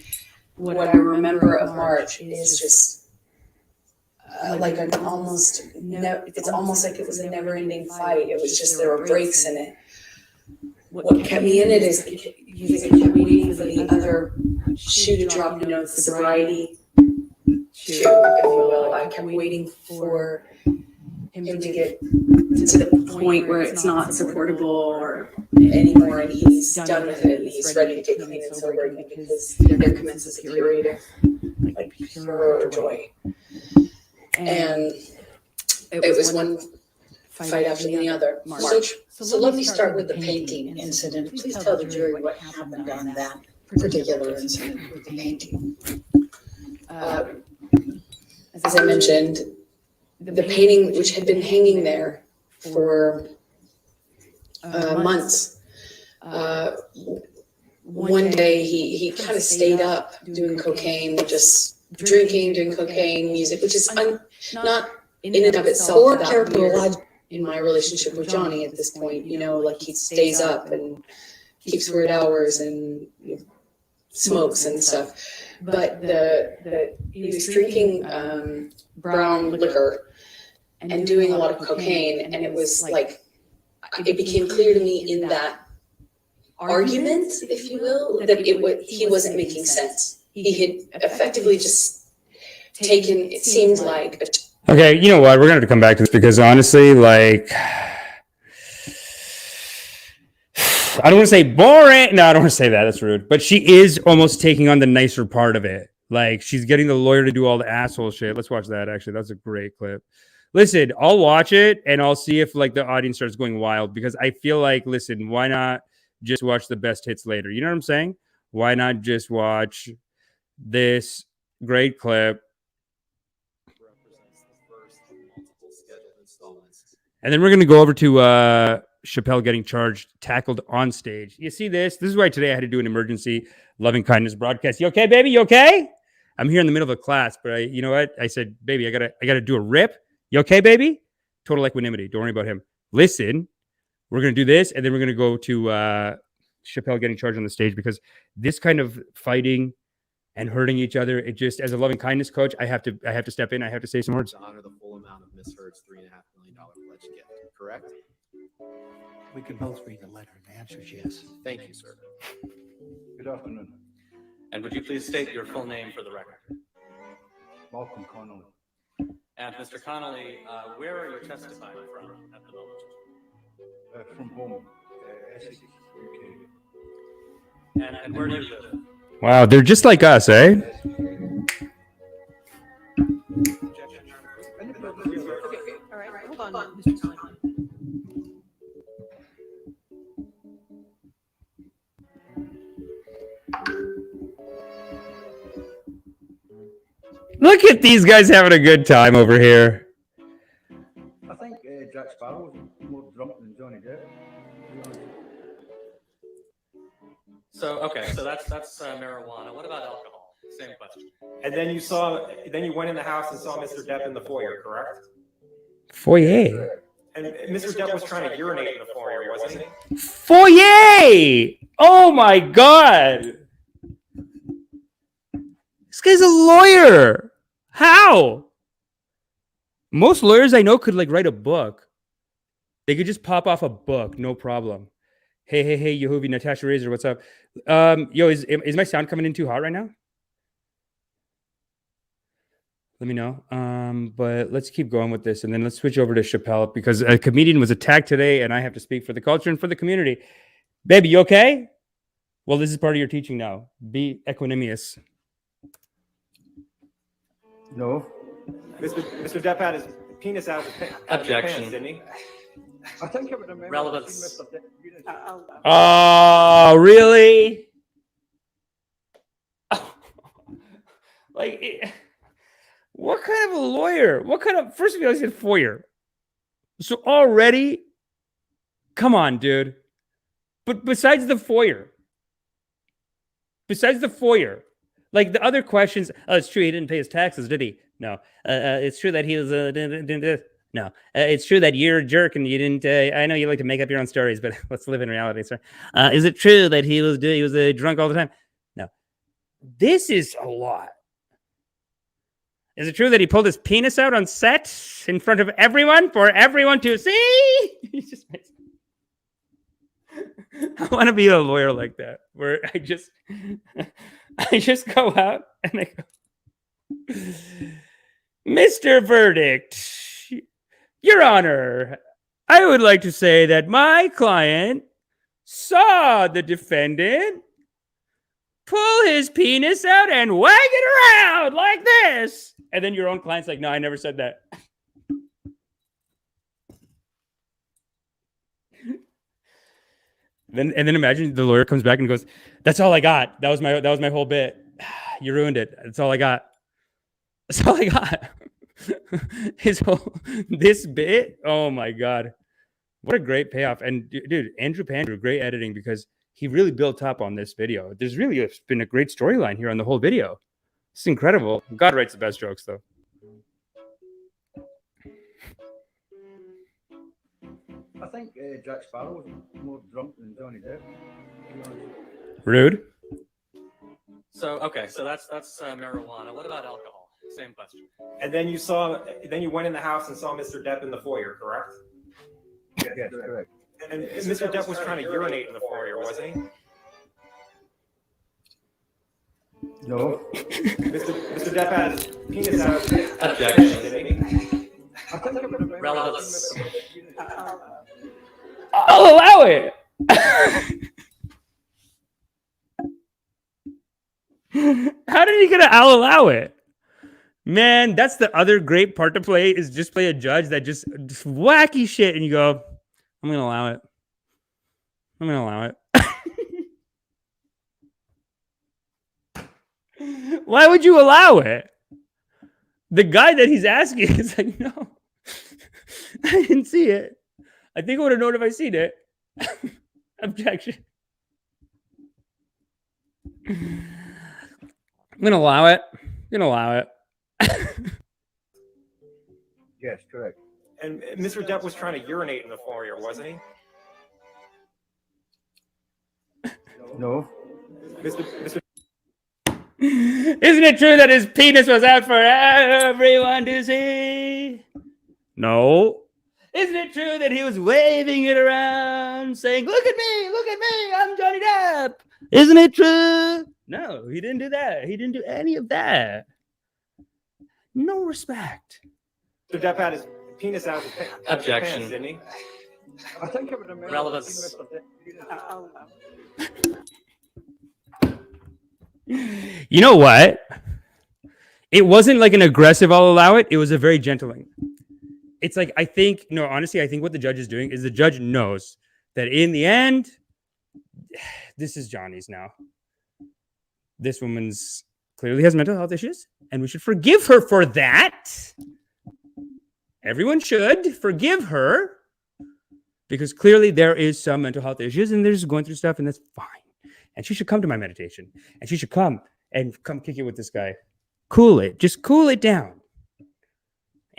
what I remember of March is just like an almost, it's almost like it was a never-ending fight. It was just, there were breaks in it. What kept me in it is because I kept waiting for the other shoe to drop, the sobriety shoe, if you will. I kept waiting for him to get to the point where it's not supportable or anymore, and he's done with it, and he's ready to get clean and sober again, because there commences a period of like pure joy. And it was one fight after the other. March. So let me start with the painting incident. Please tell the jury what happened on that particular incident with the painting. As I mentioned, the painting, which had been hanging there for months, one day he kind of stayed up doing cocaine, just drinking, doing cocaine, music, which is not in and of itself Poor that character weird in my relationship with Johnny at this point. Like he stays up and keeps weird hours and smokes and stuff. But he was drinking brown liquor and doing a lot of cocaine, and it was like, it became clear to me in that argument, if you will, that he wasn't making sense. He had effectively just taken, it seemed like Okay, you know what? We're going to have to come back to this because honestly, like, I don't want to say boring. No, I don't want to say that. That's rude. But she is almost taking on the nicer part of it. Like, she's getting the lawyer to do all the asshole shit. Let's watch that, actually. That's a great clip. Listen, I'll watch it and I'll see if like the audience starts going wild because I feel like, listen, why not just watch the best hits later? You know what I'm saying? Why not just watch this great clip Represents the first of multiple scheduled installments. and then we're going to go over to Chappelle getting charged, tackled on stage. You see this? This is why today I had to do an emergency loving kindness broadcast. You okay, baby? You okay? I'm here in the middle of a class, but you know what? I said, baby, I gotta do a rip. You okay, baby? Total equanimity. Don't worry about him. Listen, we're gonna do this, and then we're gonna go to Chappelle getting charged on the stage because this kind of fighting and hurting each other, it just, as a loving kindness coach, I have to step in. I have to say some words. To honor the full amount of Miss Heard's $3.5 million pledge gift, correct? We can both read the letter. The answer is yes. Thank you, sir. Good afternoon. And would you please state your full name for the record? Malcolm Connolly. And Mr. Connolly, where are you testifying from at the moment? From home, Essex, UK. And where do you live? Wow, they're just like us, eh? Okay, all right, hold on, Mr. Sullivan. Look at these guys having a good time over here. I think Jack Sparrow was more drunk than Johnny Depp. So, okay, so that's marijuana. What about alcohol? Same question. And then you went in the house and saw Mr. Depp in the foyer, correct? Foyer. And Mr. Depp was trying to urinate in the foyer, wasn't he? Foyer! Oh my God. This guy's a lawyer. How? Most lawyers I know could like write a book. They could just pop off a book, no problem. Hey, Yehovah, Natasha Razor, what's up? Yo, is my sound coming in too hot right now? Let me know. But let's keep going with this, and then let's switch over to Chappelle because a comedian was attacked today, and I have to speak for the culture and for the community. Baby, you okay? Well, this is part of your teaching now. Be equanimous. No. Mr. Depp had his penis out of his Objection. pants, didn't he? I think I would remember. Relevance. seeing Mr. Depp urinating. Oh, really? Like, what kind of a lawyer? What kind of, first of all, I said foyer. So already, come on, dude. But besides the foyer, like the other questions, oh, it's true he didn't pay his taxes, did he? No. It's true that he was, no. It's true that you're a jerk and you didn't, I know you like to make up your own stories, but let's live in reality, sir. Is it true that he was drunk all the time? No. This is a lot. Is it true that he pulled his penis out on set in front of everyone for everyone to see? He just makes... I want to be a lawyer like that, where I just go out and I go, Mr. Verdict, Your Honor, I would like to say that my client saw the defendant pull his penis out and wag it around like this. And then your own client's like, no, I never said that. And then imagine the lawyer comes back and goes, that's all I got. That was my whole bit. You ruined it. That's all I got. That's all I got. This bit. Oh my God. What a great payoff. And dude, Andrew Pandrew, great editing because he really built up on this video. There's really been a great storyline here on the whole video. It's incredible. God writes the best jokes though. I think Jack Sparrow was more drunk than Johnny Depp. Rude. So, okay, so that's marijuana. What about alcohol? Same question. And then you went in the house and saw Mr. Depp in the foyer, correct? Yes, correct. And Mr. Depp was trying to urinate in the foyer, wasn't he? No. Mr. Depp had his penis out of his Objection. didn't he? I think I would remember. Relevance. seeing Mr. Depp urinating. I'll allow it. How did he get I'll allow it? Man, that's the other great part to play is just play a judge that just wacky shit. And you go, I'm going to allow it. I'm going to allow it. Why would you allow it? The guy that he's asking is like, no, I didn't see it. I think I would have known if I seen it. Objection. I'm going to allow it. I'm going to allow it. Yes, correct. And Mr. Depp was trying to urinate in the foyer, wasn't he? No. Mr. Isn't it true that his penis was out for everyone to see? No. Isn't it true that he was waving it around, saying, look at me, I'm Johnny Depp? Isn't it true? No, he didn't do that. He didn't do any of that. No respect. Mr. Depp had his penis out of his Objection. pants, didn't he? I think it would have Relevance. You know what? It wasn't like an aggressive, I'll allow it. It was a very gentle. It's like, I think what the judge is doing is the judge knows that in the end, this is Johnny's now. This woman's clearly has mental health issues, and we should forgive her for that. Everyone should forgive her because clearly there is some mental health issues and they're just going through stuff, and that's fine. And she should come to my meditation, and she should come kick it with this guy. Cool it. Just cool it down.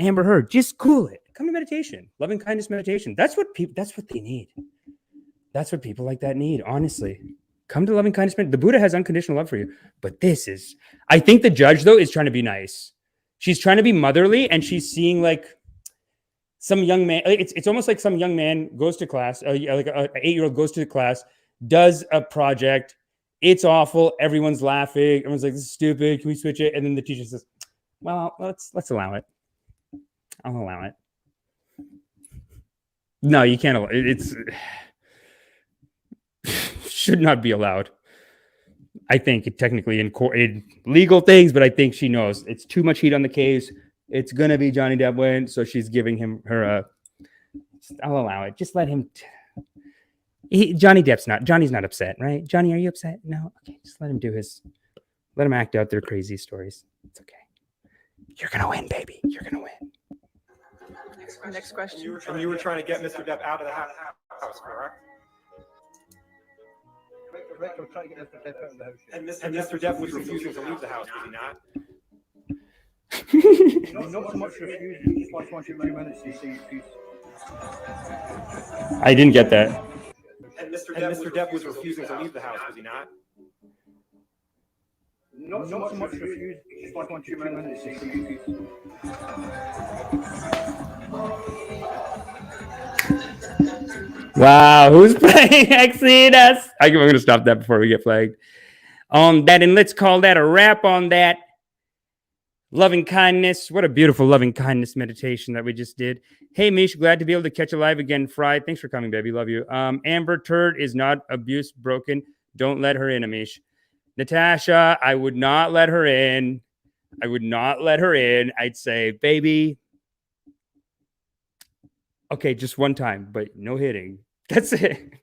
Amber Heard, just cool it. Come to meditation. Loving kindness meditation. That's what they need. That's what people like that need, honestly. Come to loving kindness. The Buddha has unconditional love for you. But I think the judge, though, is trying to be nice. She's trying to be motherly, and she's seeing like some young man. It's almost like some young man goes to class, like an 8-year-old goes to the class, does a project. It's awful. Everyone's laughing. Everyone's like, this is stupid. Can we switch it? And then the teacher says, well, let's allow it. I'll allow it. No, you can't allow it. It's should not be allowed. I think technically in court, in legal things, but I think she knows it's too much heat on the case. It's going to be Johnny Depp win. So she's giving him her, I'll allow it. Just let him. Johnny's not upset, right? Johnny, are you upset? No. Okay. Just let him let him act out their crazy stories. It's okay. You're going to win, baby. You're going to win. Next question. And you were trying to get Mr. Depp out of the house, correct? Correct. I'm trying to get Mr. Depp out of the house. And Mr. Depp was refusing to leave the house, was he not? No, not so much refusing. He just wants you 2 minutes to see his piece. I didn't get that. And Mr. Depp was refusing to leave the house, was he not? Not so much refusing. He just wants you 2 minutes to see his piece. Wow, who's playing Exodus? I'm going to stop that before we get flagged. On that, and let's call that a wrap on that. Loving kindness. What a beautiful loving kindness meditation that we just did. Hey, Mish, glad to be able to catch you live again. Fried. Thanks for coming, baby. Love you. Amber Turd is not abuse broken. Don't let her in, Amish. Natasha, I would not let her in. I'd say, baby. Okay, just one time, but no hitting. That's it.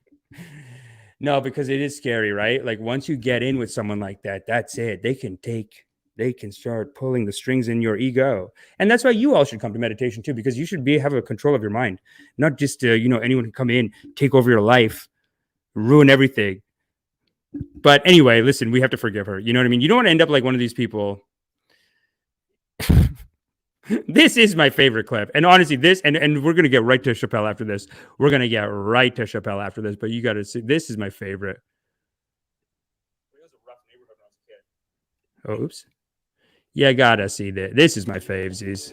No, because it is scary, right? Like once you get in with someone like that, that's it. They can start pulling the strings in your ego. And that's why you all should come to meditation too, because you should have a control of your mind, not just, anyone can come in, take over your life, ruin everything. But anyway, listen, we have to forgive her. You know what I mean? You don't want to end up like one of these people. This is my favorite clip. And honestly, and we're going to get right to Chappelle after this. But you got to see, this is my favorite. Oh, oops. Yeah, gotta see that. This is my favesies.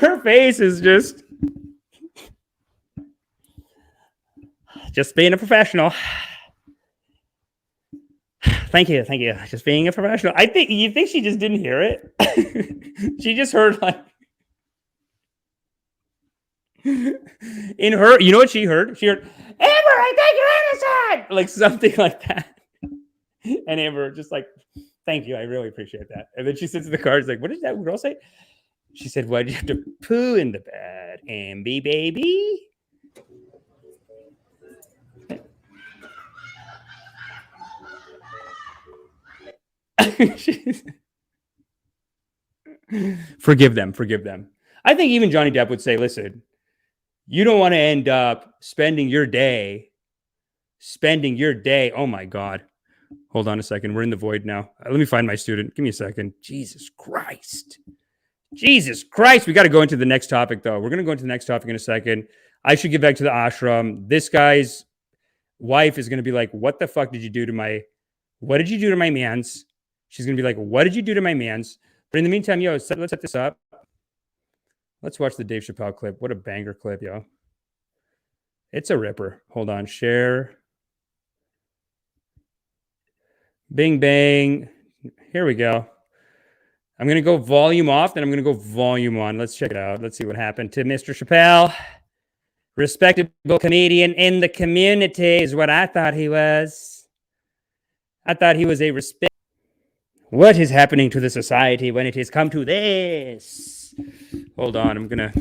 Her face is just being a professional. Thank you. Just being a professional. You think she just didn't hear it? She just heard like In her, you know what she heard? She heard, Amber, I think you're innocent! Like something like that. And Amber just like, thank you, I really appreciate that. And then she sits in the car, she's like, what did that girl say? She said, why'd you have to poo in the bed, Amby baby? Forgive them. I think even Johnny Depp would say, listen, you don't want to end up spending your day. Oh my God. Hold on a second. We're in the void now. Let me find my student. Give me a second. Jesus Christ. We got to go into the next topic, though. We're going to go into the next topic in a second. I should get back to the ashram. This guy's wife is going to be like, what the fuck did you do to my mans? She's going to be like, what did you do to my mans? But in the meantime, let's set this up. Let's watch the Dave Chappelle clip. What a banger clip, yo. It's a ripper. Hold on. Share. Bing, bang. Here we go. I'm going to go volume off, then I'm going to go volume on. Let's check it out. Let's see what happened to Mr. Chappelle. Respectable comedian in the community is what I thought he was. I thought he was a respect. What is happening to the society when it has come to this? Hold on. Let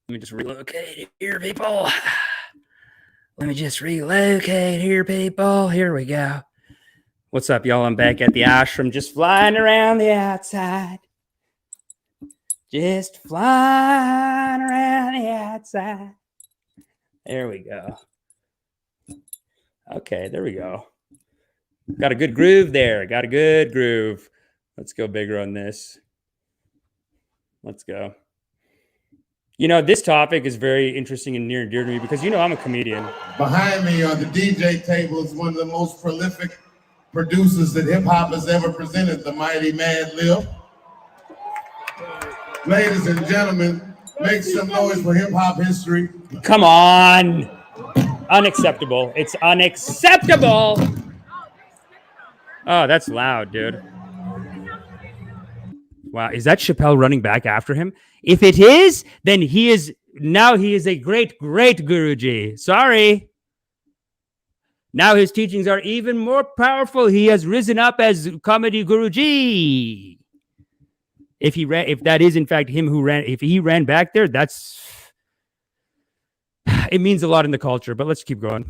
me just relocate here, people. Here we go. What's up, y'all? I'm back at the ashram, just flying around the outside. There we go. Okay, there we go. Got a good groove there. Let's go bigger on this. Let's go. This topic is very interesting and near and dear to me because, I'm a comedian. Behind me on the DJ table is one of the most prolific producers that hip hop has ever presented, the mighty Mad Lib. Ladies and gentlemen, make some noise for hip hop history. Come on. Unacceptable. It's unacceptable. Oh, that's loud, dude. Wow. Is that Chappelle running back after him? If it is, then he is a great, great Guruji. Sorry. Now his teachings are even more powerful. He has risen up as comedy Guruji. If that is in fact him who ran, if he ran back there, it means a lot in the culture, but let's keep going.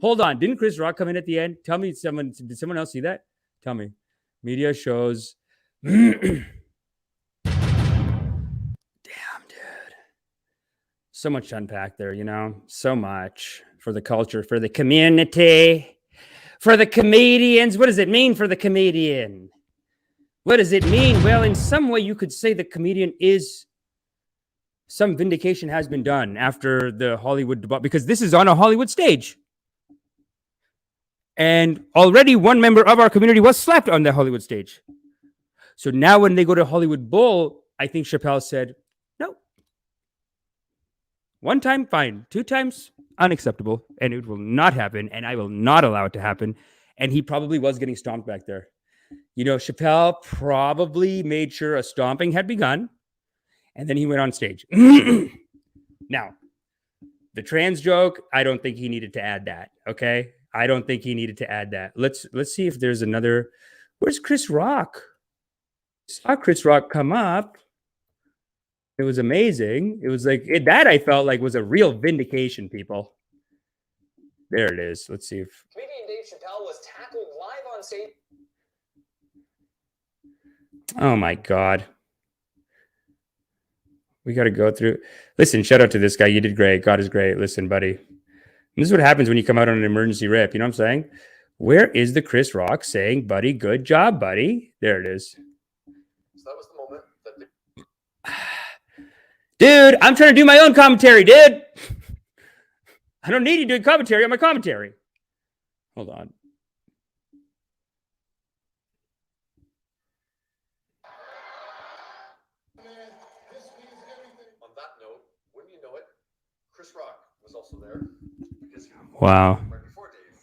Hold on. Didn't Chris Rock come in at the end? Tell me, did someone else see that? Tell me. Media shows. Damn, dude. So much to unpack there, so much for the culture, for the community, for the comedians. What does it mean for the comedian? What does it mean? Well, in some way, you could say the comedian is some vindication has been done after the Hollywood debate, because this is on a Hollywood stage. And already one member of our community was slapped on the Hollywood stage. So now when they go to Hollywood Bowl, I think Chappelle said, no. One time, fine. 2 times, unacceptable. And it will not happen. And I will not allow it to happen. And he probably was getting stomped back there. Chappelle probably made sure a stomping had begun. And then he went on stage. Now, the trans joke, I don't think he needed to add that. Okay? I don't think he needed to add that. Let's see if there's another. Where's Chris Rock? Saw Chris Rock come up. It was amazing. It was like that. I felt like was a real vindication, people. There it is. Let's see if comedian Dave Chappelle was tackled live on stage. Oh my God. We got to go through. Listen, shout out to this guy. You did great. God is great. Listen, buddy. This is what happens when you come out on an emergency rip. You know what I'm saying? Where is the Chris Rock saying, buddy, good job, buddy? There it is. So that was the moment that Dude, I'm trying to do my own commentary, dude. I don't need you doing commentary on my commentary. Hold on. On that note, wouldn't you know it, Chris Rock was also there. Wow. Right before Dave.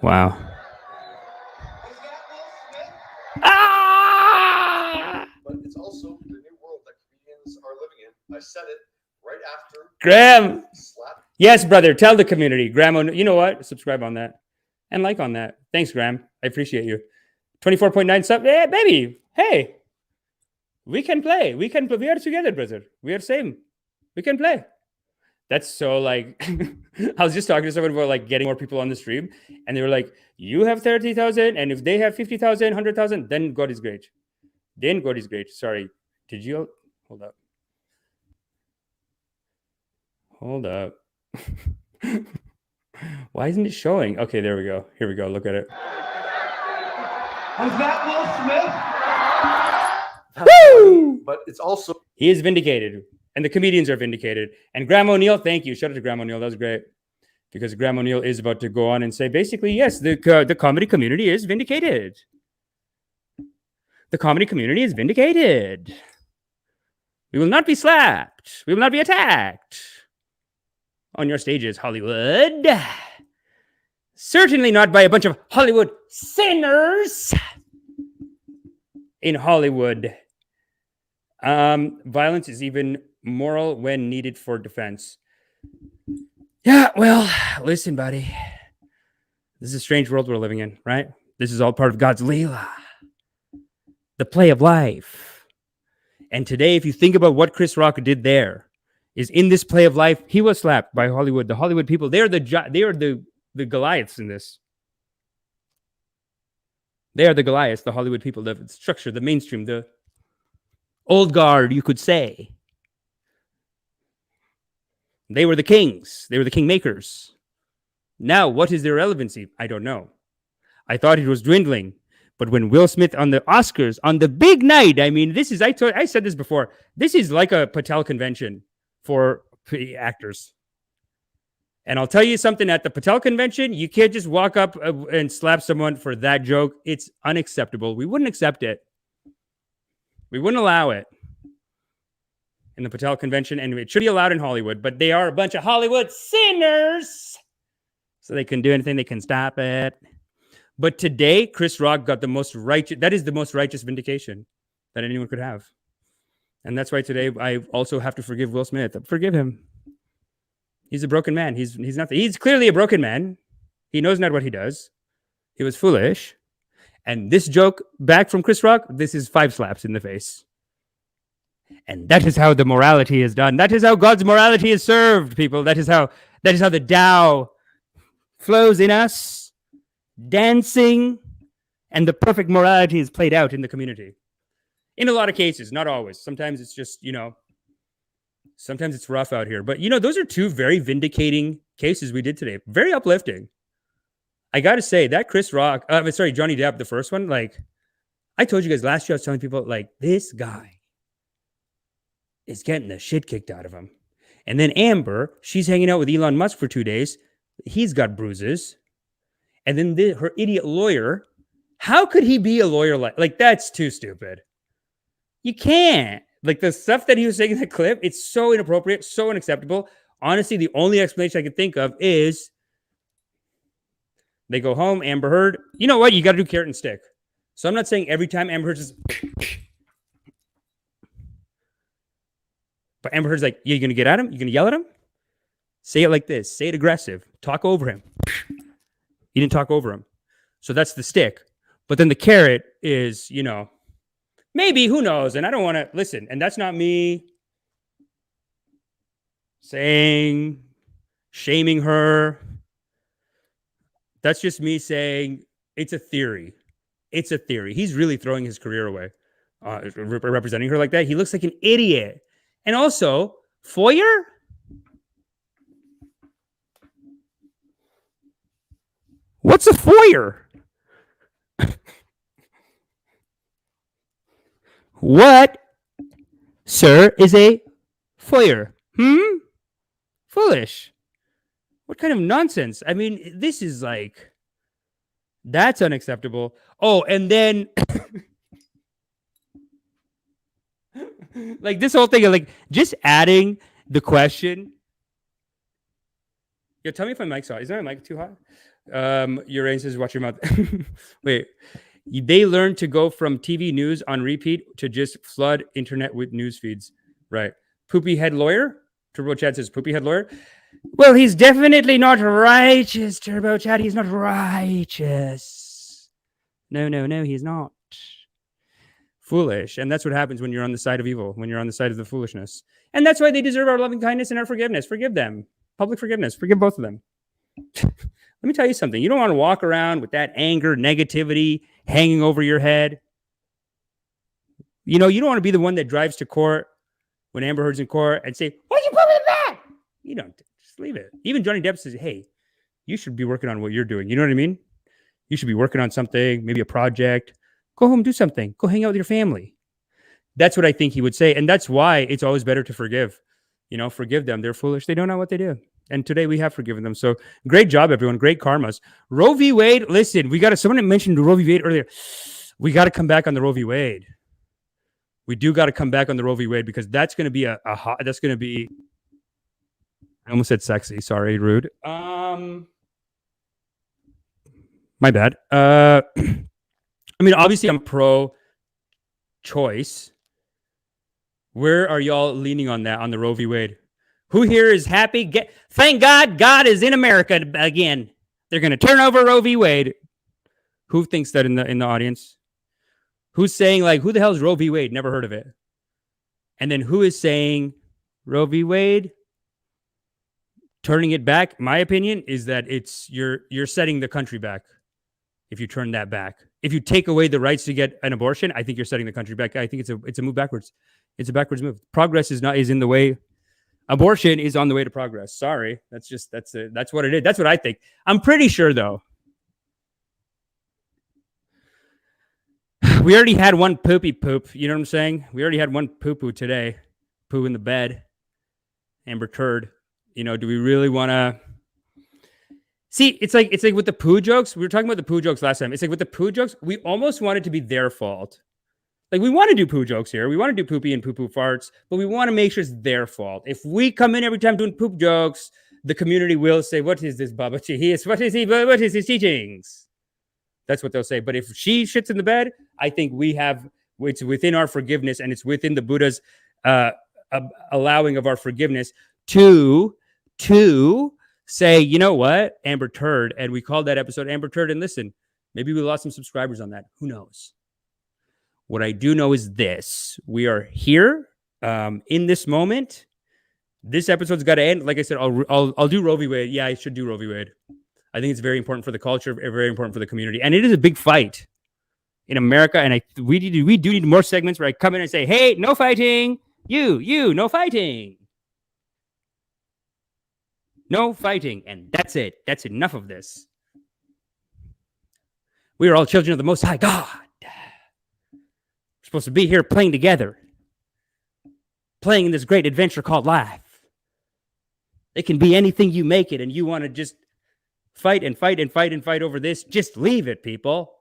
Wow. Ah! But it's also the new world that comedians are living in. I said it right after Graham. slap. Yes, brother. Tell the community. Graham, you know what? Subscribe on that and like on that. Thanks, Graham. I appreciate you. 24.9 sub. Yeah, baby. Hey, we can play. We can play. We are together, brother. We are same. We can play. That's so like, I was just talking to someone about like getting more people on the stream, and they were like, you have 30,000, and if they have 50,000, 100,000, then God is great. Then God is great. Sorry. Did you? Hold up. Hold up. Why isn't it showing? Okay, there we go. Here we go. Look at it. Was that Will Smith? Woo! But it's also He is vindicated, and the comedians are vindicated. And Graham O'Neill, thank you. Shout out to Graham O'Neill. That was great. Because Graham O'Neill is about to go on and say, basically, yes, the comedy community is vindicated. The comedy community is vindicated. We will not be slapped. We will not be attacked on your stages, Hollywood. Certainly not by a bunch of Hollywood sinners in Hollywood. Violence is even moral when needed for defense. Yeah, well, listen, buddy. This is a strange world we're living in, right? This is all part of God's Leela, the play of life. And today, if you think about what Chris Rock did there, is in this play of life, he was slapped by Hollywood. The Hollywood people, they are the Goliaths in this. They are the Goliaths, the Hollywood people, the structure, the mainstream, the old guard, you could say. They were the kings. They were the kingmakers. Now, what is their relevancy? I don't know. I thought it was dwindling. But when Will Smith on the Oscars, on the big night, I mean, this is, I said this before, this is like a Patel convention for actors. And I'll tell you something, at the Patel convention, you can't just walk up and slap someone for that joke. It's unacceptable. We wouldn't accept it. We wouldn't allow it in the Patel convention, and it should be allowed in Hollywood, but they are a bunch of Hollywood sinners. So they can do anything, they can stop it. But today, Chris Rock got the most righteous, that is the most righteous vindication that anyone could have. And that's why today I also have to forgive Will Smith. Forgive him. He's a broken man. He's nothing. He's clearly a broken man. He knows not what he does. He was foolish. And this joke back from Chris Rock, this is 5 slaps in the face. And that is how the morality is done. That is how God's morality is served, people. That is how the Tao flows in us, dancing, and the perfect morality is played out in the community. In a lot of cases, not always. Sometimes it's just, sometimes it's rough out here. But, those are 2 very vindicating cases we did today. Very uplifting. I got to say, that Chris Rock, Johnny Depp, the first one, like, I told you guys last year, I was telling people, like, this guy is getting the shit kicked out of him. And then Amber, she's hanging out with Elon Musk for 2 days. He's got bruises. And then her idiot lawyer, how could he be a lawyer like that's too stupid. You can't. Like, the stuff that he was saying in the clip, it's so inappropriate, so unacceptable. Honestly, the only explanation I could think of is they go home, Amber Heard. You know what? You got to do carrot and stick. So I'm not saying every time Amber Heard is... But Amber Heard's like, you're going to get at him? You're going to yell at him? Say it like this. Say it aggressive. Talk over him. You didn't talk over him. So that's the stick. But then the carrot is, maybe, who knows? And I don't want to listen. And that's not me saying, shaming her. That's just me saying it's a theory. It's a theory. He's really throwing his career away, representing her like that. He looks like an idiot. And also, foyer? What's a foyer? What, sir, is a foyer? Foolish. What kind of nonsense? I mean, this is like, that's unacceptable. Oh, and then... like this whole thing of like just adding the question. Yo, tell me if my mic's on. Is my mic too hot? Your rain says, watch your mouth. Wait, they learned to go from TV news on repeat to just flood internet with news feeds. Right. Poopy head lawyer. Turbo Chad says poopy head lawyer. Well, he's definitely not righteous, Turbo Chad. He's not righteous. No, he's not. Foolish. And that's what happens when you're on the side of evil, when you're on the side of the foolishness. And that's why they deserve our loving kindness and our forgiveness. Forgive them. Public forgiveness. Forgive both of them. Let me tell you something. You don't want to walk around with that anger, negativity hanging over your head. You know, you don't want to be the one that drives to court when Amber Heard's in court and say, why'd you put me in that? You don't. Just leave it. Even Johnny Depp says, hey, you should be working on what you're doing. You know what I mean? You should be working on something, maybe a project. Go home, do something. Go hang out with your family. That's what I think he would say. And that's why it's always better to forgive. You know, forgive them. They're foolish. They don't know what they do. And today we have forgiven them. So great job, everyone. Great karmas. Roe v. Wade. Listen, someone mentioned Roe v. Wade earlier. We got to come back on the Roe v. Wade. We do got to come back on the Roe v. Wade because that's going to be that's going to be, I almost said sexy. Sorry, rude. My bad. I mean, obviously I'm pro-choice. Where are y'all leaning on that, on the Roe v. Wade? Who here is happy? Thank God God is in America again. They're going to turn over Roe v. Wade. Who thinks that in the audience? Who's saying, like, who the hell is Roe v. Wade? Never heard of it. And then who is saying Roe v. Wade? Turning it back, my opinion, is that you're setting the country back if you turn that back. If you take away the rights to get an abortion, I think you're setting the country back. I think it's a move backwards. It's a backwards move. Progress is in the way. Abortion is on the way to progress. Sorry. That's what it is. That's what I think. I'm pretty sure though. We already had one poopy poop. You know what I'm saying? We already had one poo-poo today. Poo in the bed. Amber Turd. You know, do we really want to see? It's like with the poo jokes. We were talking about the poo jokes last time. It's like with the poo jokes, we almost want it to be their fault. Like we want to do poo jokes here. We want to do poopy and poo-poo farts, but we want to make sure it's their fault. If we come in every time doing poop jokes, the community will say, what is this Baba? What is his teachings? That's what they'll say. But if she shits in the bed, I think it's within our forgiveness and it's within the Buddha's allowing of our forgiveness to say, you know what, Amber Turd, and we called that episode Amber Turd, and listen, maybe we lost some subscribers on that. Who knows? What I do know is this. We are here in this moment. This episode's got to end. Like I said, I'll do Roe v. Wade. Yeah, I should do Roe v. Wade. I think it's very important for the culture, very important for the community. And it is a big fight in America. And we do need more segments where I come in and say, hey, no fighting. You, no fighting. No fighting. And that's it. That's enough of this. We are all children of the Most High God. We're supposed to be here playing together. Playing in this great adventure called life. It can be anything you make it, and you want to just fight over this. Just leave it, people.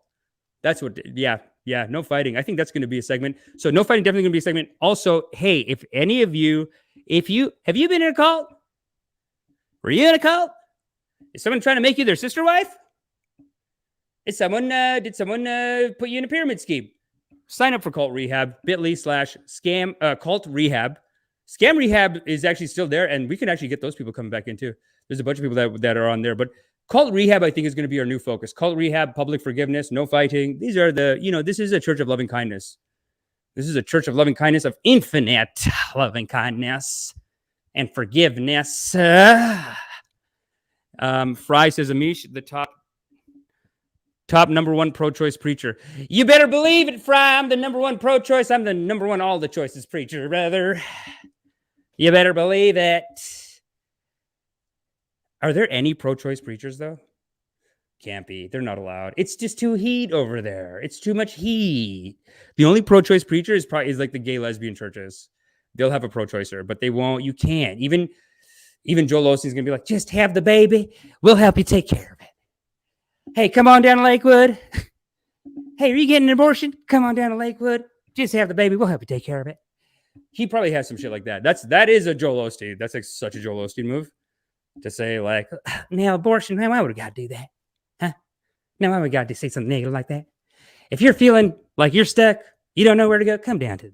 That's what, yeah, no fighting. I think that's going to be a segment. So no fighting definitely going to be a segment. Also, hey, if any of you, have you been in a cult? Were you in a cult? Is someone trying to make you their sister wife? Did someone put you in a pyramid scheme? Sign up for Cult Rehab, bit.ly/scam Cult Rehab. Scam Rehab is actually still there, and we can actually get those people coming back in too. There's a bunch of people that are on there, but Cult Rehab, I think, is going to be our new focus. Cult Rehab, public forgiveness, no fighting. These are this is a church of loving kindness. This is a church of loving kindness, of infinite loving kindness and forgiveness. Fry says, Amish, the top number one pro-choice preacher. You better believe it, Fry. I'm the number one pro-choice. I'm the number one all the choices preacher, brother. You better believe it. Are there any pro-choice preachers, though? Can't be. They're not allowed. It's just too heat over there. It's too much heat. The only pro-choice preacher is like the gay lesbian churches. They'll have a pro-choicer, but they won't. You can't. Even Joel Osteen's going to be like, just have the baby. We'll help you take care of it. Hey, come on down to Lakewood. Hey, are you getting an abortion? Come on down to Lakewood. Just have the baby. We'll help you take care of it. He probably has some shit like that. That is a Joel Osteen. That's like such a Joel Osteen move to say, like, now abortion, man, why would we got to do that? Huh? Now why would we got to say something negative like that? If you're feeling like you're stuck, you don't know where to go, come down to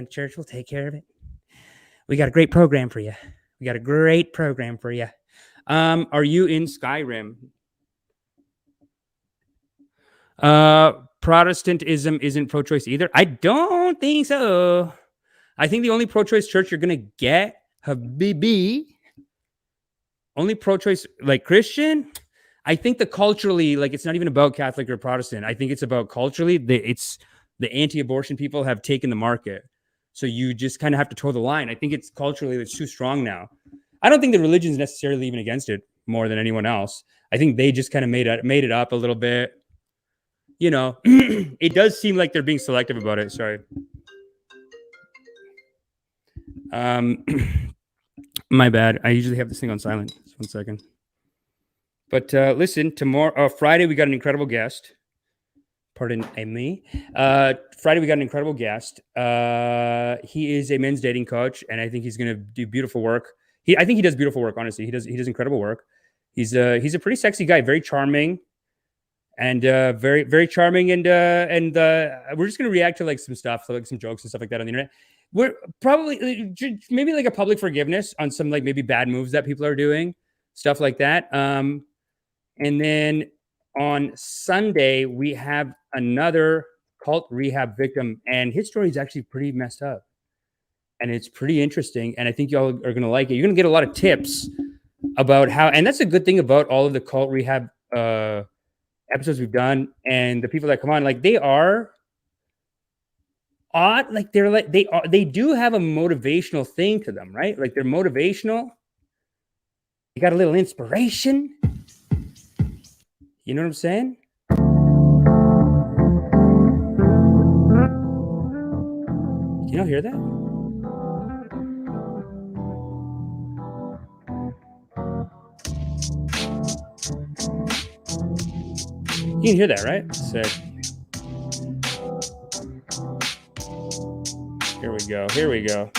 church. We'll take care of it. We got a great program for you. We got a great program for you. Are you in Skyrim? Protestantism isn't pro-choice either. I don't think so. I think the only pro-choice church you're gonna get, Habibi, only pro-choice like Christian. I think the culturally, like it's not even about Catholic or Protestant. I think it's about culturally. It's the anti-abortion people have taken the market. So you just kind of have to toe the line. I think it's culturally, it's too strong now. I don't think the religion is necessarily even against it more than anyone else. I think they just kind of made it up a little bit. You know, it does seem like they're being selective about it. Sorry. My bad. I usually have this thing on silent. Just 1 second. But listen, tomorrow, Friday, we got an incredible guest. Pardon me. Friday, we got an incredible guest. He is a men's dating coach, and I think he's going to do beautiful work. I think he does beautiful work. Honestly, he does incredible work. He's a pretty sexy guy, very charming, and very very charming. And we're just going to react to like some stuff, like some jokes and stuff like that on the internet. We're probably maybe like a public forgiveness on some like maybe bad moves that people are doing, stuff like that. And then on Sunday, we have another cult rehab victim, and his story is actually pretty messed up. And it's pretty interesting, and I think y'all are going to like it. You're going to get a lot of tips about how, and that's a good thing about all of the cult rehab episodes we've done, and the people that come on, like they are odd, like they do have a motivational thing to them, right? Like they're motivational. You got a little inspiration. You know what I'm saying? Can y'all hear that? You can hear that, right? Sick. Here we go. Here we go.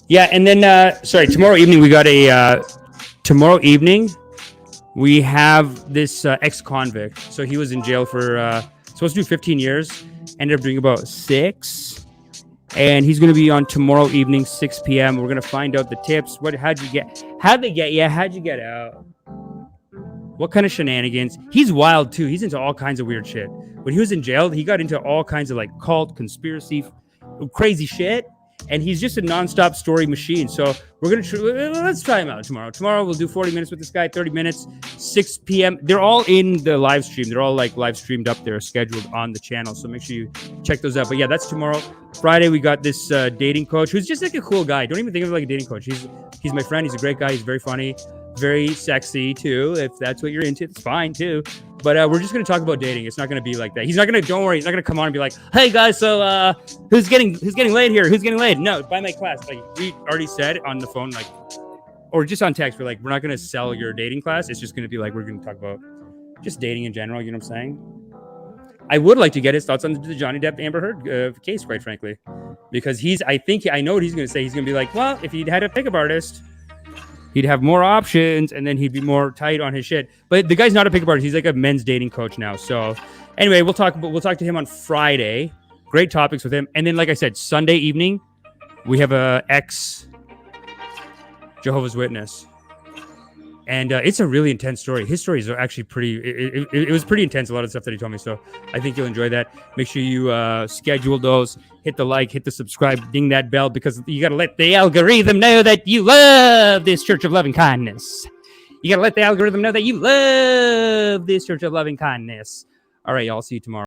Yeah, and then sorry, tomorrow evening we got tomorrow evening we have this ex-convict. So he was in jail for supposed to do 15 years, ended up doing about 6. And he's going to be on tomorrow evening, 6 p.m. We're going to find out the tips. How'd they get you? How'd you get out? What kind of shenanigans? He's wild too. He's into all kinds of weird shit. When he was in jail, he got into all kinds of like cult, conspiracy, crazy shit. And he's just a nonstop story machine. So we're going to let's try him out tomorrow. Tomorrow we'll do 40 minutes with this guy, 30 minutes, 6 p.m. They're all in the live stream. They're all like live streamed up there, scheduled on the channel. So make sure you check those out. But yeah, that's tomorrow. Friday, we got this dating coach who's just like a cool guy. Don't even think of it like a dating coach. He's my friend. He's a great guy. He's very funny, very sexy too. If that's what you're into, it's fine too. But we're just going to talk about dating. It's not going to be like that. Don't worry. He's not going to come on and be like, hey guys, so who's getting laid here? Who's getting laid? No, by my class. Like we already said on the phone, like, or just on text, we're like, we're not going to sell your dating class. It's just going to be like, we're going to talk about just dating in general. You know what I'm saying? I would like to get his thoughts on the Johnny Depp Amber Heard case, quite frankly, because I know what he's going to say. He's going to be like, well, if he'd had a pickup artist, he'd have more options, and then he'd be more tight on his shit. But the guy's not a pickup artist. He's like a men's dating coach now. So anyway, we'll talk to him on Friday. Great topics with him. And then, like I said, Sunday evening, we have a ex-Jehovah's Witness. And it's a really intense story. His story is actually pretty, it was pretty intense, a lot of stuff that he told me. So I think you'll enjoy that. Make sure you schedule those. Hit the like, hit the subscribe, ding that bell, because you got to let the algorithm know that you love this Church of Loving Kindness. You got to let the algorithm know that you love this Church of Loving Kindness. All right, y'all. See you tomorrow.